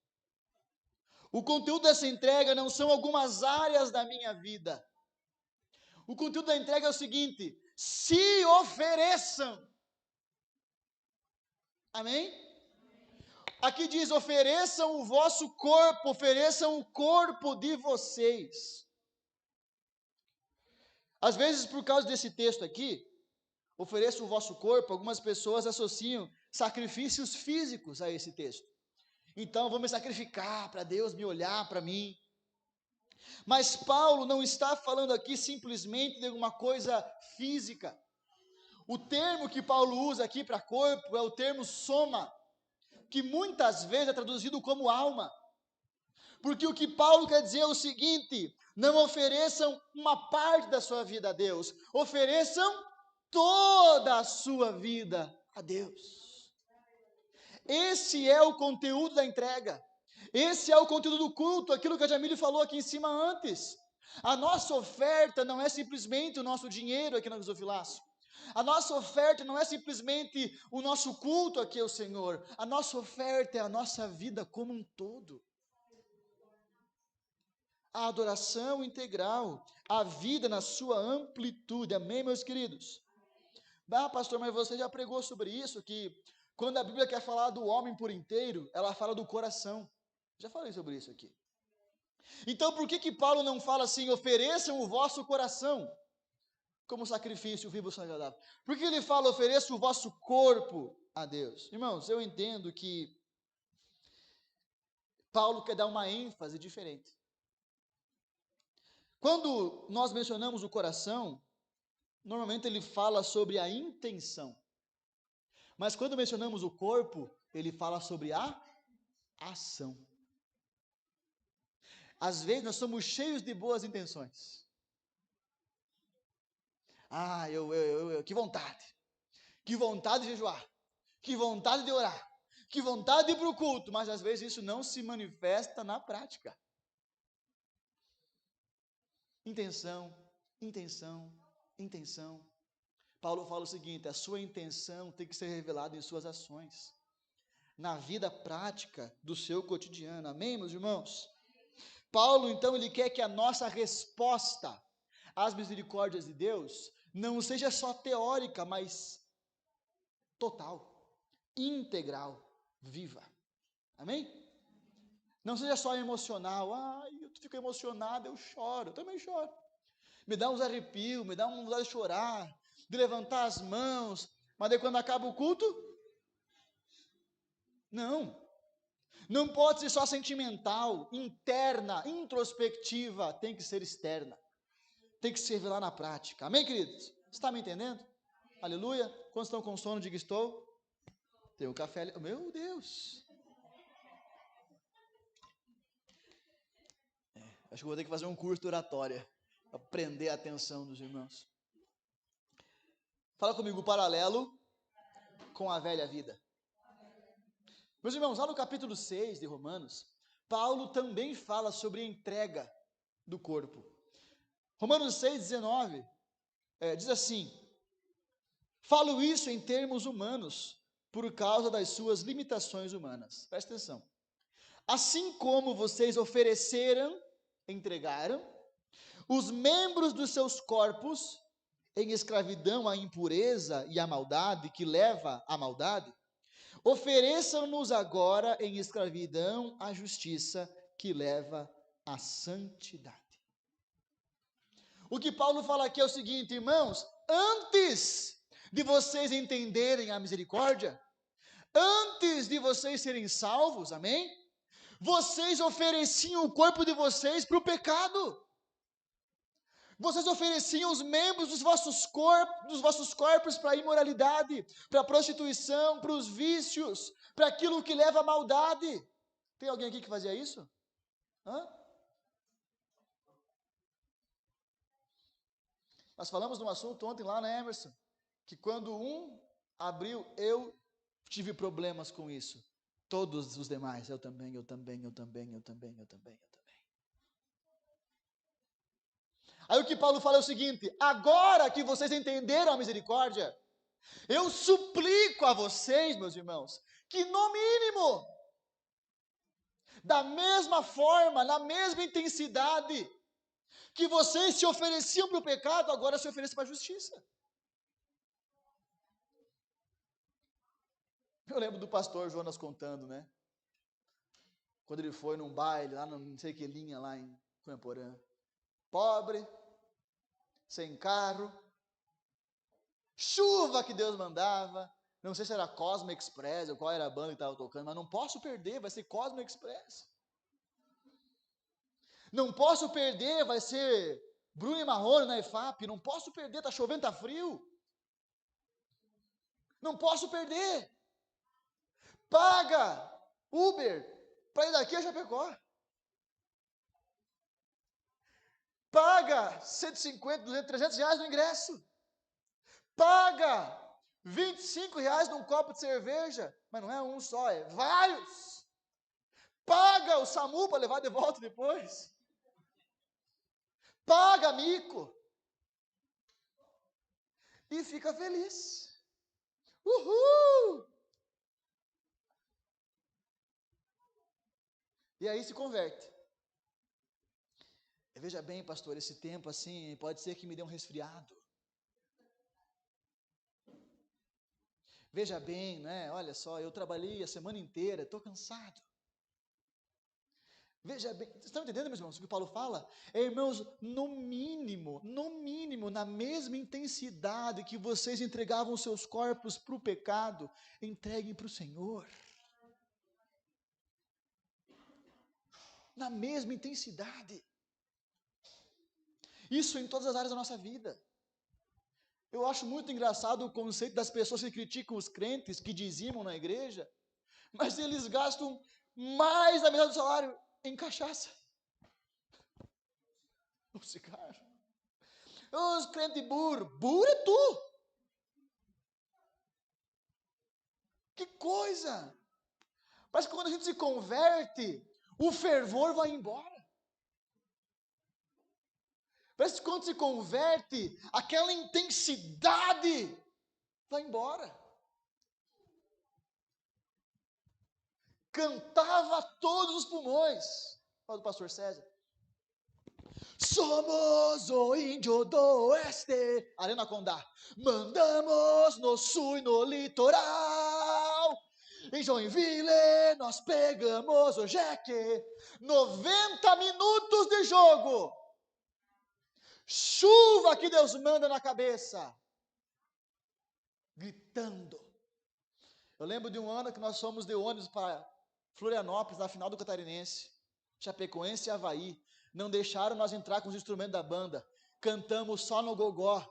O conteúdo dessa entrega não são algumas áreas da minha vida. O conteúdo da entrega é o seguinte: se ofereçam. Amém? Aqui diz: ofereçam o vosso corpo, ofereçam o corpo de vocês. Às vezes, por causa desse texto aqui, ofereça o vosso corpo, algumas pessoas associam sacrifícios físicos a esse texto. Então, vou me sacrificar para Deus me olhar para mim. Mas Paulo não está falando aqui simplesmente de alguma coisa física. O termo que Paulo usa aqui para corpo é o termo soma, que muitas vezes é traduzido como alma. Porque o que Paulo quer dizer é o seguinte: não ofereçam uma parte da sua vida a Deus, ofereçam toda a sua vida a Deus. Esse é o conteúdo da entrega. Esse é o conteúdo do culto, aquilo que a Jamile falou aqui em cima antes. A nossa oferta não é simplesmente o nosso dinheiro aqui na Gasofilaço. A nossa oferta não é simplesmente o nosso culto aqui ao Senhor. A nossa oferta é a nossa vida como um todo. A adoração integral, a vida na sua amplitude. Amém, meus queridos? Pastor, mas você já pregou sobre isso, que quando a Bíblia quer falar do homem por inteiro, ela fala do coração. Já falei sobre isso aqui. Então, por que Paulo não fala assim, ofereçam o vosso coração como sacrifício vivo e agradável? Por que ele fala, ofereça o vosso corpo a Deus? Irmãos, eu entendo que Paulo quer dar uma ênfase diferente. Quando nós mencionamos o coração, normalmente ele fala sobre a intenção. Mas quando mencionamos o corpo, ele fala sobre a ação. Às vezes nós somos cheios de boas intenções. Que vontade. Que vontade de jejuar. Que vontade de orar. Que vontade de ir para o culto. Mas às vezes isso não se manifesta na prática. Intenção, intenção, intenção. Paulo fala o seguinte: a sua intenção tem que ser revelada em suas ações, na vida prática do seu cotidiano. Amém, meus irmãos? Paulo, então, ele quer que a nossa resposta às misericórdias de Deus não seja só teórica, mas total, integral, viva. Amém? Não seja só emocional. Eu fico emocionado, eu choro. Eu também choro. Me dá uns arrepios, me dá um vontade de chorar, de levantar as mãos. Mas daí quando acaba o culto, não pode ser só sentimental, interna, introspectiva, tem que ser externa. Tem que se revelar na prática. Amém, queridos? Você está me entendendo? Aleluia. Quando estão com sono, diga estou. Tem um café ali. Meu Deus. Acho que vou ter que fazer um curso de oratória para prender a atenção dos irmãos. Fala comigo, paralelo com a velha vida. Meus irmãos, lá no capítulo 6 de Romanos, Paulo também fala sobre a entrega do corpo. Romanos 6,19 diz assim: falo isso em termos humanos, por causa das suas limitações humanas. Presta atenção. Assim como vocês entregaram os membros dos seus corpos em escravidão à impureza e à maldade, que leva à maldade, ofereçam-nos agora em escravidão à justiça, que leva à santidade. O que Paulo fala aqui é o seguinte, irmãos: antes de vocês entenderem a misericórdia, antes de vocês serem salvos, amém? Vocês ofereciam o corpo de vocês para o pecado. Vocês ofereciam os membros dos vossos corpos para a imoralidade, para a prostituição, para os vícios, para aquilo que leva à maldade. Tem alguém aqui que fazia isso? Nós falamos de um assunto ontem lá na Emerson, que quando um abriu, eu tive problemas com isso. Todos os demais, eu também. Aí o que Paulo fala é o seguinte: agora que vocês entenderam a misericórdia, eu suplico a vocês, meus irmãos, que no mínimo, da mesma forma, na mesma intensidade, que vocês se ofereciam para o pecado, agora se ofereçam para a justiça. Eu lembro do pastor Jonas contando, né? Quando ele foi num baile, lá não sei que linha, lá em Cunhaporã. Pobre, sem carro, chuva que Deus mandava, não sei se era Cosmo Express ou qual era a banda que estava tocando, mas não posso perder, vai ser Cosmo Express. Não posso perder, vai ser Bruno e Marrone na EFAP, não posso perder, está chovendo, está frio. Não posso perder. Paga Uber para ir daqui a Chapecó. Paga 150, 200, 300 reais no ingresso. Paga 25 reais num copo de cerveja. Mas não é um só, é vários. Paga o SAMU para levar de volta depois. Paga mico. E fica feliz. Uhul! E aí se converte. Veja bem, pastor, esse tempo assim, pode ser que me dê um resfriado. Veja bem, né? Olha só, eu trabalhei a semana inteira, estou cansado. Veja bem, vocês estão entendendo, meus irmãos, o que Paulo fala? Irmãos, no mínimo, na mesma intensidade que vocês entregavam seus corpos para o pecado, entreguem para o Senhor. Na mesma intensidade. Isso em todas as áreas da nossa vida. Eu acho muito engraçado o conceito das pessoas que criticam os crentes, que dizimam na igreja, mas eles gastam mais da metade do salário em cachaça. Ou cigarro. Os crentes burro. Burro é tu. Que coisa. Parece que quando a gente se converte, o fervor vai embora. Parece que quando se converte, aquela intensidade vai embora. Cantava a todos os pulmões. Fala do pastor César. Somos o índio do oeste, Arena Condá. Mandamos no sul e no litoral. Em Joinville nós pegamos o jeque. 90 minutos de jogo. Chuva que Deus manda na cabeça. Gritando. Eu lembro de um ano que nós fomos de ônibus para Florianópolis, na final do Catarinense, Chapecoense e Avaí. Não deixaram nós entrar com os instrumentos da banda. Cantamos só no gogó,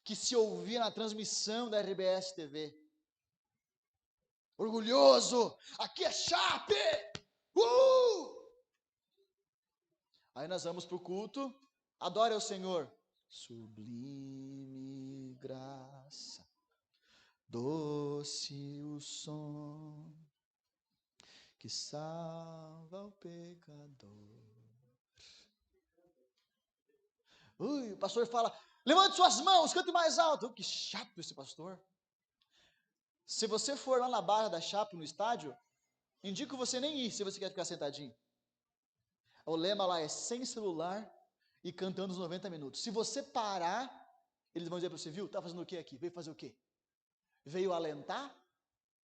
que se ouvia na transmissão da RBS TV. Orgulhoso, aqui é Chape! Aí nós vamos para o culto, adore ao Senhor. Sublime graça, doce o som, que salva o pecador. O pastor fala, levante suas mãos, cante mais alto. Que chato esse pastor. Se você for lá na barra da Chape, no estádio, indico você nem ir, se você quer ficar sentadinho. O lema lá é sem celular e cantando os 90 minutos. Se você parar, eles vão dizer para você, viu, tá fazendo o que aqui? Veio fazer o quê? Veio alentar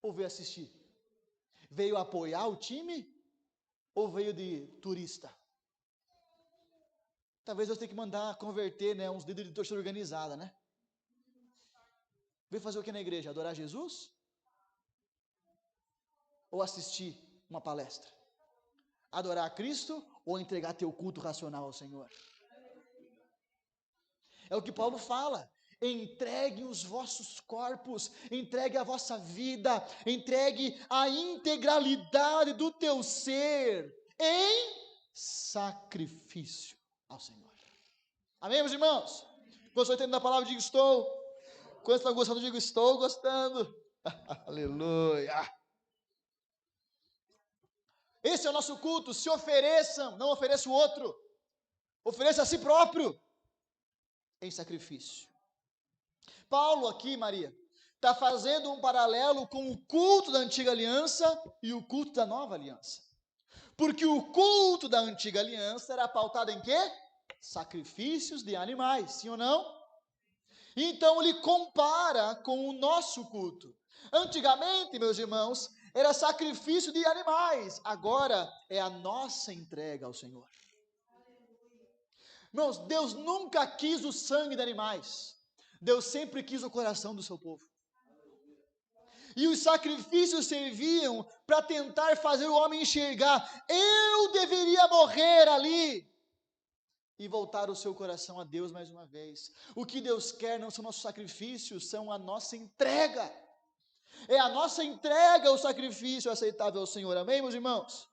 ou veio assistir? Veio apoiar o time ou veio de turista? Talvez eu tenha que mandar converter, né, uns líderes de torcida organizada, né? Veio fazer o que na igreja? Adorar Jesus? Ou assistir uma palestra? Adorar a Cristo ou entregar teu culto racional ao Senhor? É o que Paulo fala. Entregue os vossos corpos, entregue a vossa vida, entregue a integralidade do teu ser em sacrifício ao Senhor. Amém, meus irmãos? Quando estou entendendo a palavra, digo estou. Quando estão gostando, digo estou gostando. Aleluia. Esse é o nosso culto. Se ofereçam, não ofereça o outro. Ofereça a si próprio em sacrifício. Paulo aqui, Maria, está fazendo um paralelo com o culto da antiga aliança e o culto da nova aliança. Porque o culto da antiga aliança era pautado em quê? Sacrifícios de animais, sim ou não? Então ele compara com o nosso culto. Antigamente, meus irmãos, era sacrifício de animais, agora é a nossa entrega ao Senhor. Irmãos, Deus nunca quis o sangue de animais. Deus sempre quis o coração do seu povo. E os sacrifícios serviam para tentar fazer o homem enxergar: eu deveria morrer ali. E voltar o seu coração a Deus mais uma vez. O que Deus quer não são nossos sacrifícios, são a nossa entrega. É a nossa entrega o sacrifício aceitável ao Senhor. Amém, meus irmãos?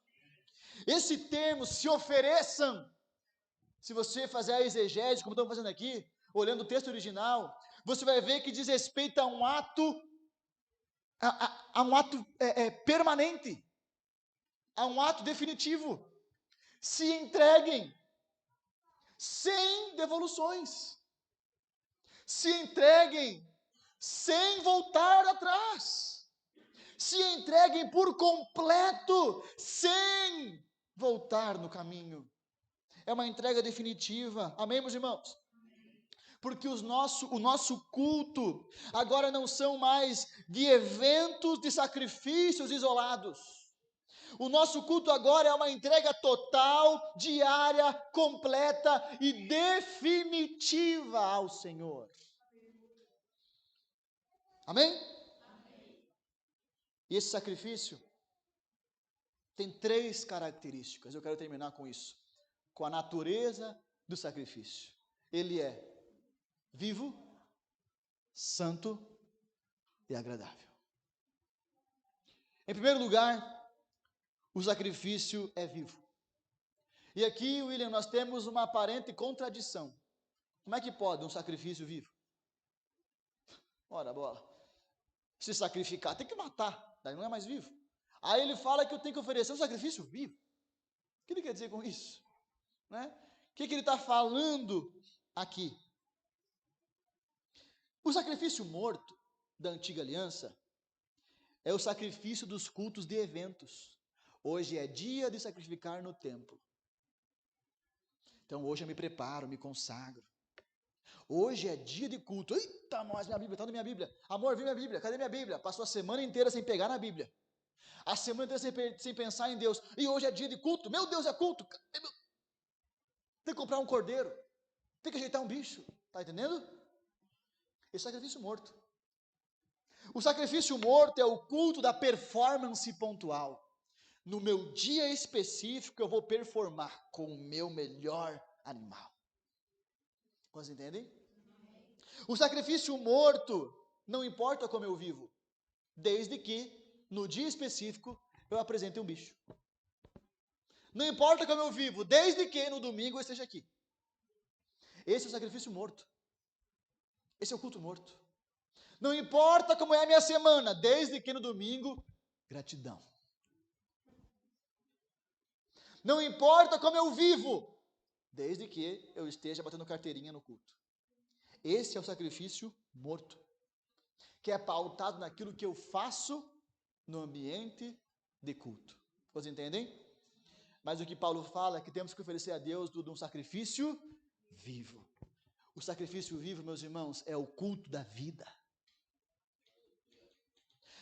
Esse termo, se ofereçam, se você fazer a exegese, como estamos fazendo aqui, olhando o texto original, você vai ver que diz respeito a um ato, a um ato permanente, a um ato definitivo. Se entreguem, sem devoluções. Se entreguem, sem voltar atrás. Se entreguem por completo, sem voltar no caminho. É uma entrega definitiva. Amém, meus irmãos? Porque o nosso culto agora não são mais de eventos de sacrifícios isolados. O nosso culto agora é uma entrega total, diária, completa e definitiva ao Senhor. Amém? E esse sacrifício tem 3 características. Eu quero terminar com isso. Com a natureza do sacrifício. Ele é vivo, santo e agradável. Em primeiro lugar, o sacrifício é vivo. E aqui, William, nós temos uma aparente contradição. Como é que pode um sacrifício vivo? Ora, bola. Se sacrificar, tem que matar, daí não é mais vivo. Aí ele fala que eu tenho que oferecer um sacrifício vivo. O que ele quer dizer com isso? Né? O que ele está falando aqui? O sacrifício morto da antiga aliança é o sacrifício dos cultos de eventos. Hoje é dia de sacrificar no templo. Então hoje eu me preparo, me consagro. Hoje é dia de culto. Eita, nós, minha Bíblia, está na minha Bíblia. Amor, vem minha Bíblia, cadê minha Bíblia? Passou a semana inteira sem pegar na Bíblia. A semana inteira sem pensar em Deus. E hoje é dia de culto. Meu Deus, é culto. Tem que comprar um cordeiro. Tem que ajeitar um bicho. Está entendendo? Esse é sacrifício morto. O sacrifício morto é o culto da performance pontual. No meu dia específico, eu vou performar com o meu melhor animal. Vocês entendem? O sacrifício morto, não importa como eu vivo, desde que, no dia específico, eu apresente um bicho. Não importa como eu vivo, desde que no domingo eu esteja aqui. Esse é o sacrifício morto. Esse é o culto morto. Não importa como é a minha semana, desde que no domingo, gratidão. Não importa como eu vivo, desde que eu esteja batendo carteirinha no culto. Esse é o sacrifício morto, que é pautado naquilo que eu faço no ambiente de culto. Vocês entendem? Mas o que Paulo fala é que temos que oferecer a Deus um sacrifício vivo. O sacrifício vivo, meus irmãos, é o culto da vida.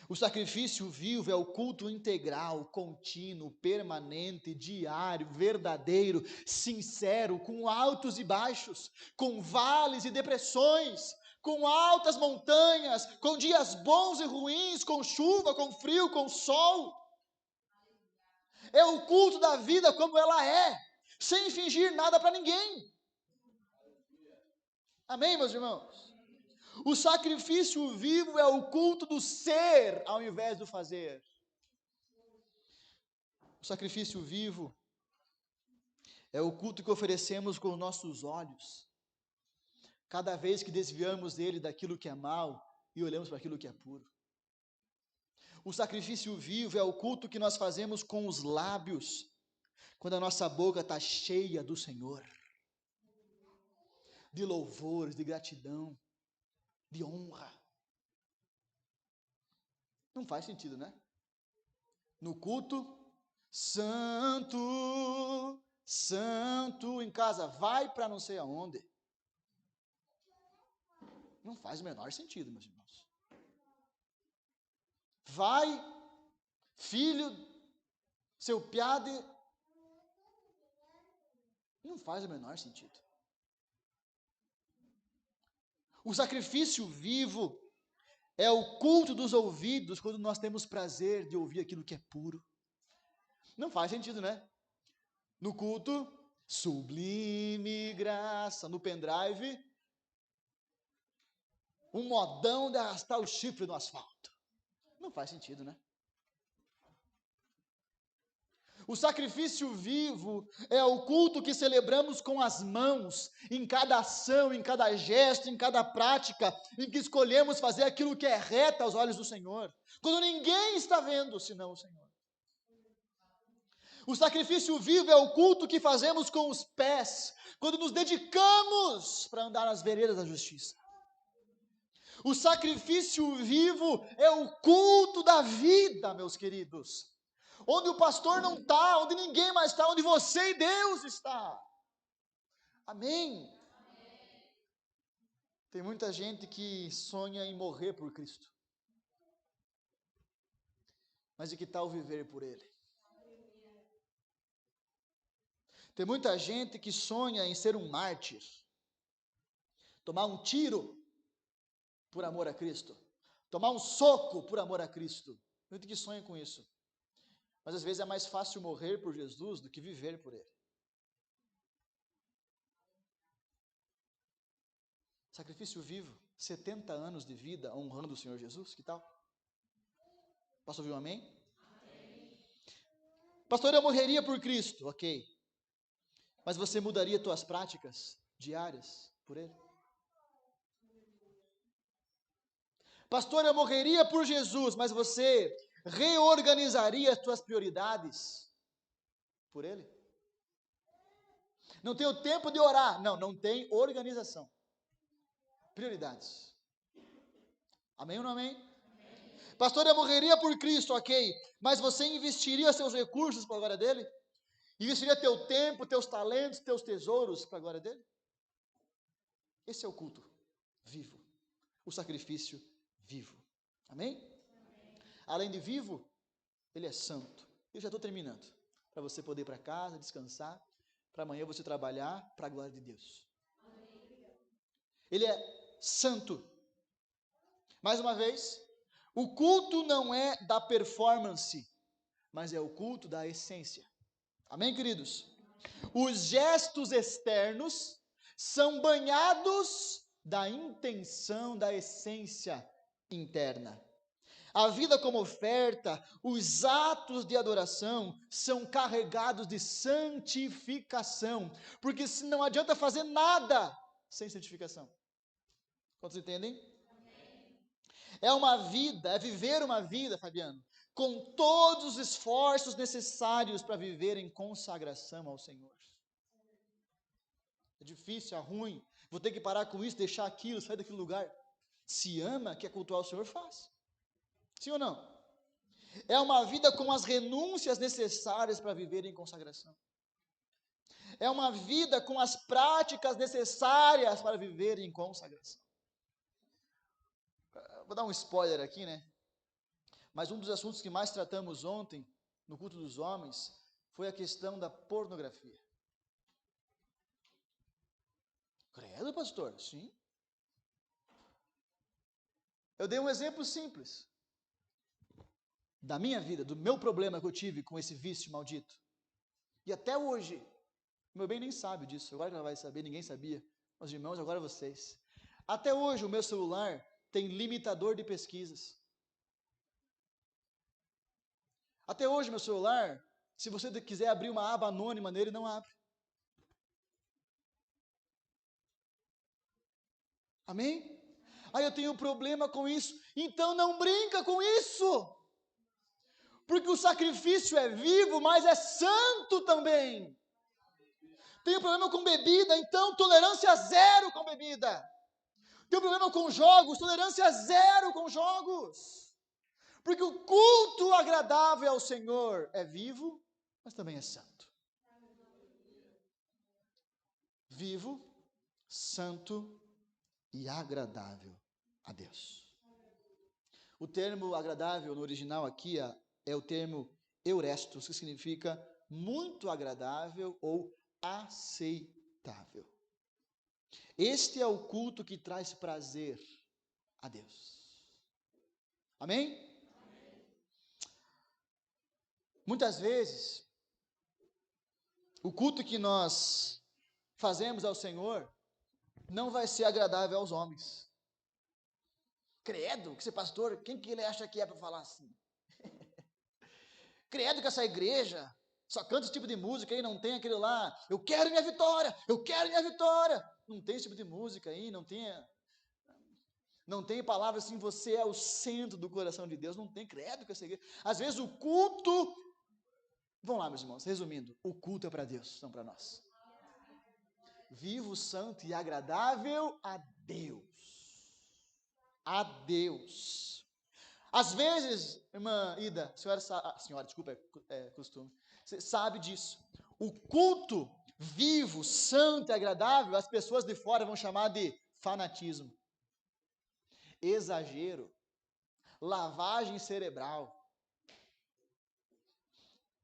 O sacrifício vivo é o culto integral, contínuo, permanente, diário, verdadeiro, sincero, com altos e baixos, com vales e depressões, com altas montanhas, com dias bons e ruins, com chuva, com frio, com sol. É o culto da vida como ela é, sem fingir nada para ninguém. Amém, meus irmãos? O sacrifício vivo é o culto do ser ao invés do fazer. O sacrifício vivo é o culto que oferecemos com os nossos olhos, cada vez que desviamos dele daquilo que é mal e olhamos para aquilo que é puro. O sacrifício vivo é o culto que nós fazemos com os lábios, quando a nossa boca está cheia do Senhor, de louvores, de gratidão, de honra. Não faz sentido, né? No culto, santo, santo, em casa, vai para não sei aonde. Não faz o menor sentido, meus irmãos. Vai, filho, seu piade. Não faz o menor sentido. O sacrifício vivo é o culto dos ouvidos quando nós temos prazer de ouvir aquilo que é puro. Não faz sentido, né? No culto, sublime graça. No pendrive, um modão de arrastar o chifre no asfalto. Não faz sentido, né? O sacrifício vivo é o culto que celebramos com as mãos, em cada ação, em cada gesto, em cada prática, em que escolhemos fazer aquilo que é reto aos olhos do Senhor, quando ninguém está vendo senão o Senhor. O sacrifício vivo é o culto que fazemos com os pés, quando nos dedicamos para andar nas veredas da justiça. O sacrifício vivo é o culto da vida, meus queridos. Onde o pastor não está, onde ninguém mais está, onde você e Deus está. Amém? Tem muita gente que sonha em morrer por Cristo. Mas e que tal viver por Ele? Tem muita gente que sonha em ser um mártir. Tomar um tiro por amor a Cristo. Tomar um soco por amor a Cristo. Tem gente que sonha com isso. Mas às vezes é mais fácil morrer por Jesus do que viver por Ele. Sacrifício vivo, 70 anos de vida honrando o Senhor Jesus, que tal? Posso ouvir um amém? Amém. Pastor, eu morreria por Cristo, ok. Mas você mudaria suas práticas diárias por Ele? Pastor, eu morreria por Jesus, mas você reorganizaria as suas prioridades por Ele? Não tenho tempo de orar. Não tem organização. Prioridades. Amém ou não amém? Amém. Pastor, eu morreria por Cristo, ok. Mas você investiria seus recursos para a glória dEle? Investiria teu tempo, teus talentos, teus tesouros para a glória dEle? Esse é o culto vivo. O sacrifício vivo. Amém? Amém. Além de vivo, Ele é santo. Eu já estou terminando. Para você poder ir para casa, descansar. Para amanhã você trabalhar para a glória de Deus. Amém. Ele é santo. Mais uma vez, o culto não é da performance, mas é o culto da essência. Amém, queridos? Os gestos externos são banhados da intenção, da essência interna. A vida como oferta, os atos de adoração são carregados de santificação, porque se não adianta fazer nada sem santificação. Quantos entendem? É viver uma vida, Fabiano, com todos os esforços necessários para viver em consagração ao Senhor. É difícil, é ruim, vou ter que parar com isso, deixar aquilo, sair daquele lugar. Se ama, quer cultuar o Senhor, faz. Sim ou não? É uma vida com as renúncias necessárias para viver em consagração. É uma vida com as práticas necessárias para viver em consagração. Vou dar um spoiler aqui, né? Mas um dos assuntos que mais tratamos ontem, no culto dos homens, foi a questão da pornografia. Credo, pastor? Sim. Eu dei um exemplo simples da minha vida, do meu problema que eu tive com esse vício maldito. E até hoje, meu bem nem sabe disso, agora já vai saber, ninguém sabia. Meus irmãos, agora vocês. Até hoje o meu celular tem limitador de pesquisas. Até hoje meu celular, se você quiser abrir uma aba anônima nele, não abre. Amém? Aí eu tenho problema com isso. Então não brinca com isso. Porque o sacrifício é vivo, mas é santo também. Tenho problema com bebida, então tolerância zero com bebida. Tenho problema com jogos, tolerância zero com jogos. Porque o culto agradável ao Senhor é vivo, mas também é santo. Vivo, santo e agradável a Deus. O termo agradável no original aqui é o termo eurestos, que significa muito agradável ou aceitável. Este é o culto que traz prazer a Deus. Amém? Muitas vezes, o culto que nós fazemos ao Senhor não vai ser agradável aos homens. Credo, que ser pastor, quem que ele acha que é para falar assim? Credo que essa igreja só canta esse tipo de música aí, não tem aquele lá, eu quero minha vitória, eu quero minha vitória. Não tem esse tipo de música aí, não tem palavra assim, você é o centro do coração de Deus, não tem, credo que essa igreja. Às vezes o culto, vamos lá meus irmãos, resumindo, o culto é para Deus, não para nós. Vivo, santo e agradável a Deus. A Deus. Às vezes, irmã Ida, senhora, desculpa, é costume, você sabe disso. O culto vivo, santo e agradável, as pessoas de fora vão chamar de fanatismo, exagero, lavagem cerebral.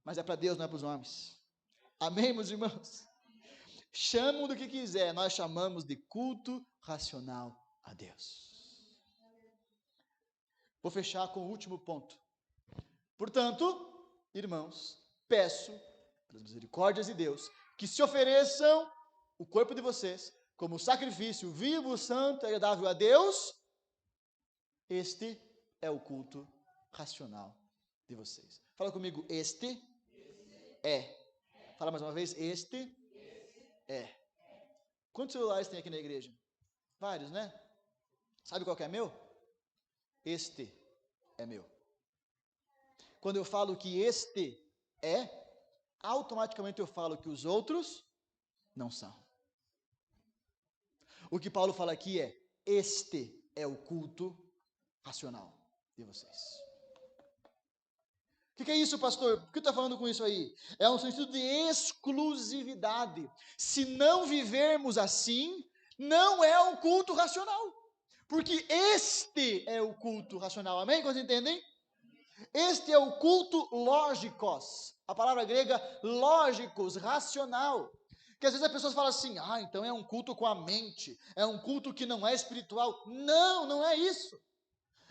Mas é para Deus, não é para os homens. Amém, meus irmãos? Chamam do que quiser, nós chamamos de culto racional a Deus. Vou fechar com o último ponto. Portanto, irmãos, peço, pelas misericórdias de Deus, que se ofereçam o corpo de vocês como sacrifício vivo, santo e agradável a Deus. Este é o culto racional de vocês. Fala comigo, este é. Fala mais uma vez, este é. Quantos celulares tem aqui na igreja? Vários, né? Sabe qual que é meu? Este é meu. Quando eu falo que este é, automaticamente eu falo que os outros não são. O que Paulo fala aqui é, este é o culto racional de vocês. O que é isso, pastor? Por que está falando com isso aí? É um sentido de exclusividade. Se não vivermos assim, não é um culto racional. Porque este é o culto racional. Amém? Quando entendem? Este é o culto lógicos. A palavra grega lógicos, racional. Que às vezes as pessoas falam assim, então é um culto com a mente, é um culto que não é espiritual. Não, não é isso.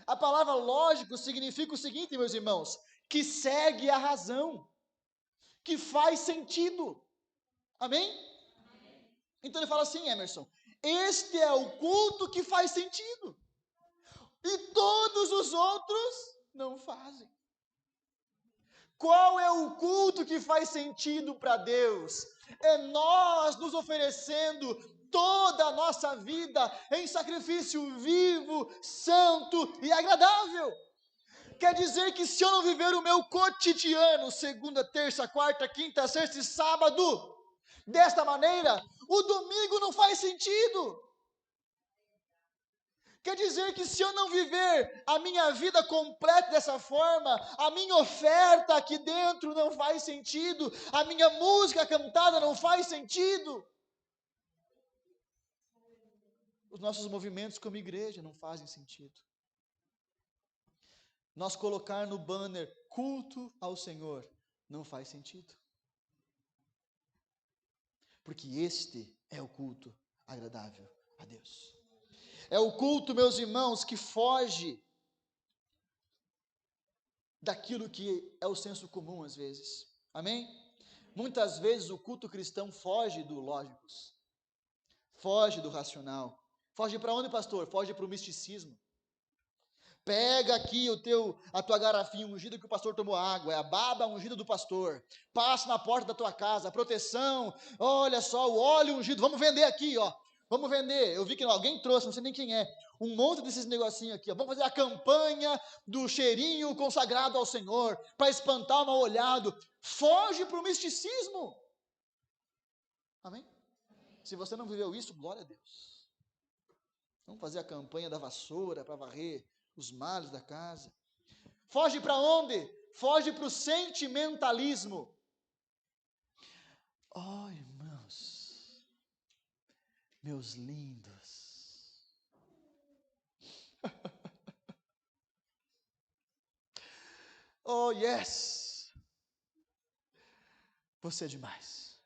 A palavra lógico significa o seguinte, meus irmãos, que segue a razão, que faz sentido. Amém? Então ele fala assim, Emerson, este é o culto que faz sentido. E todos os outros não fazem. Qual é o culto que faz sentido para Deus? É nós nos oferecendo toda a nossa vida em sacrifício vivo, santo e agradável. Quer dizer que se eu não viver o meu cotidiano, segunda, terça, quarta, quinta, sexta e sábado, desta maneira, o domingo não faz sentido. Quer dizer que se eu não viver a minha vida completa dessa forma, a minha oferta aqui dentro não faz sentido, a minha música cantada não faz sentido. Os nossos movimentos como igreja não fazem sentido. Nós colocar no banner culto ao Senhor não faz sentido. Porque este é o culto agradável a Deus. É o culto, meus irmãos, que foge daquilo que é o senso comum às vezes. Amém? Muitas vezes o culto cristão foge do lógicos. Foge do racional. Foge para onde, pastor? Foge para o misticismo. Pega aqui a tua garrafinha ungida que o pastor tomou água, é a baba ungida do pastor. Passa na porta da tua casa, a proteção, olha só, o óleo ungido, vamos vender aqui, ó. Vamos vender. Eu vi que alguém trouxe, não sei nem quem é, um monte desses negocinhos aqui, ó. Vamos fazer a campanha do cheirinho consagrado ao Senhor, para espantar o mal olhado. Foge para o misticismo. Amém? Se você não viveu isso, glória a Deus. Vamos fazer a campanha da vassoura para varrer os males da casa. Foge para onde? Foge para o sentimentalismo. Oh, irmãos, meus lindos. Oh, yes. Você é demais.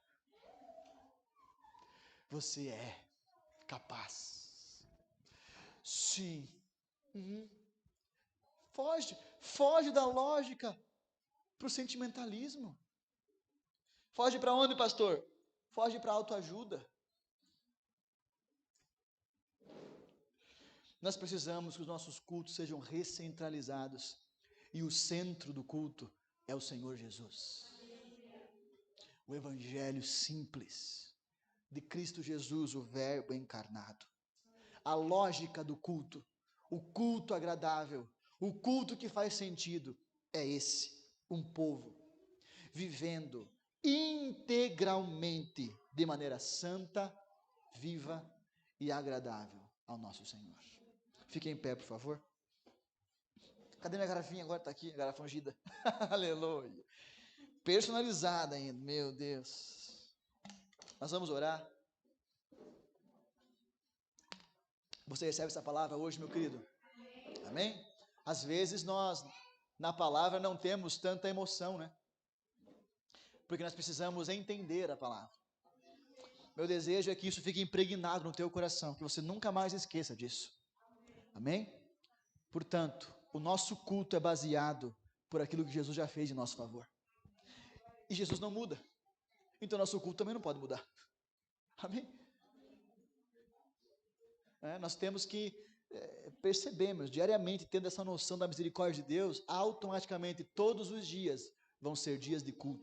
Você é capaz. Sim. Uhum. Foge da lógica para o sentimentalismo. Foge para onde, pastor? Foge para a autoajuda. Nós precisamos que os nossos cultos sejam recentralizados. E o centro do culto é o Senhor Jesus. O evangelho simples de Cristo Jesus, o Verbo encarnado. A lógica do culto, o culto agradável, o culto que faz sentido, é esse: um povo vivendo integralmente de maneira santa, viva e agradável ao nosso Senhor. Fiquem em pé, por favor. Cadê minha garrafinha? Agora está aqui, a garrafa ungida. Aleluia. Personalizada ainda, meu Deus. Nós vamos orar. Você recebe essa palavra hoje, meu querido? Amém? Às vezes nós, na palavra, não temos tanta emoção, né? Porque nós precisamos entender a palavra. Meu desejo é que isso fique impregnado no teu coração, que você nunca mais esqueça disso. Amém? Portanto, o nosso culto é baseado por aquilo que Jesus já fez em nosso favor. E Jesus não muda. Então nosso culto também não pode mudar. Amém? Nós temos que percebermos diariamente, tendo essa noção da misericórdia de Deus, automaticamente todos os dias vão ser dias de culto.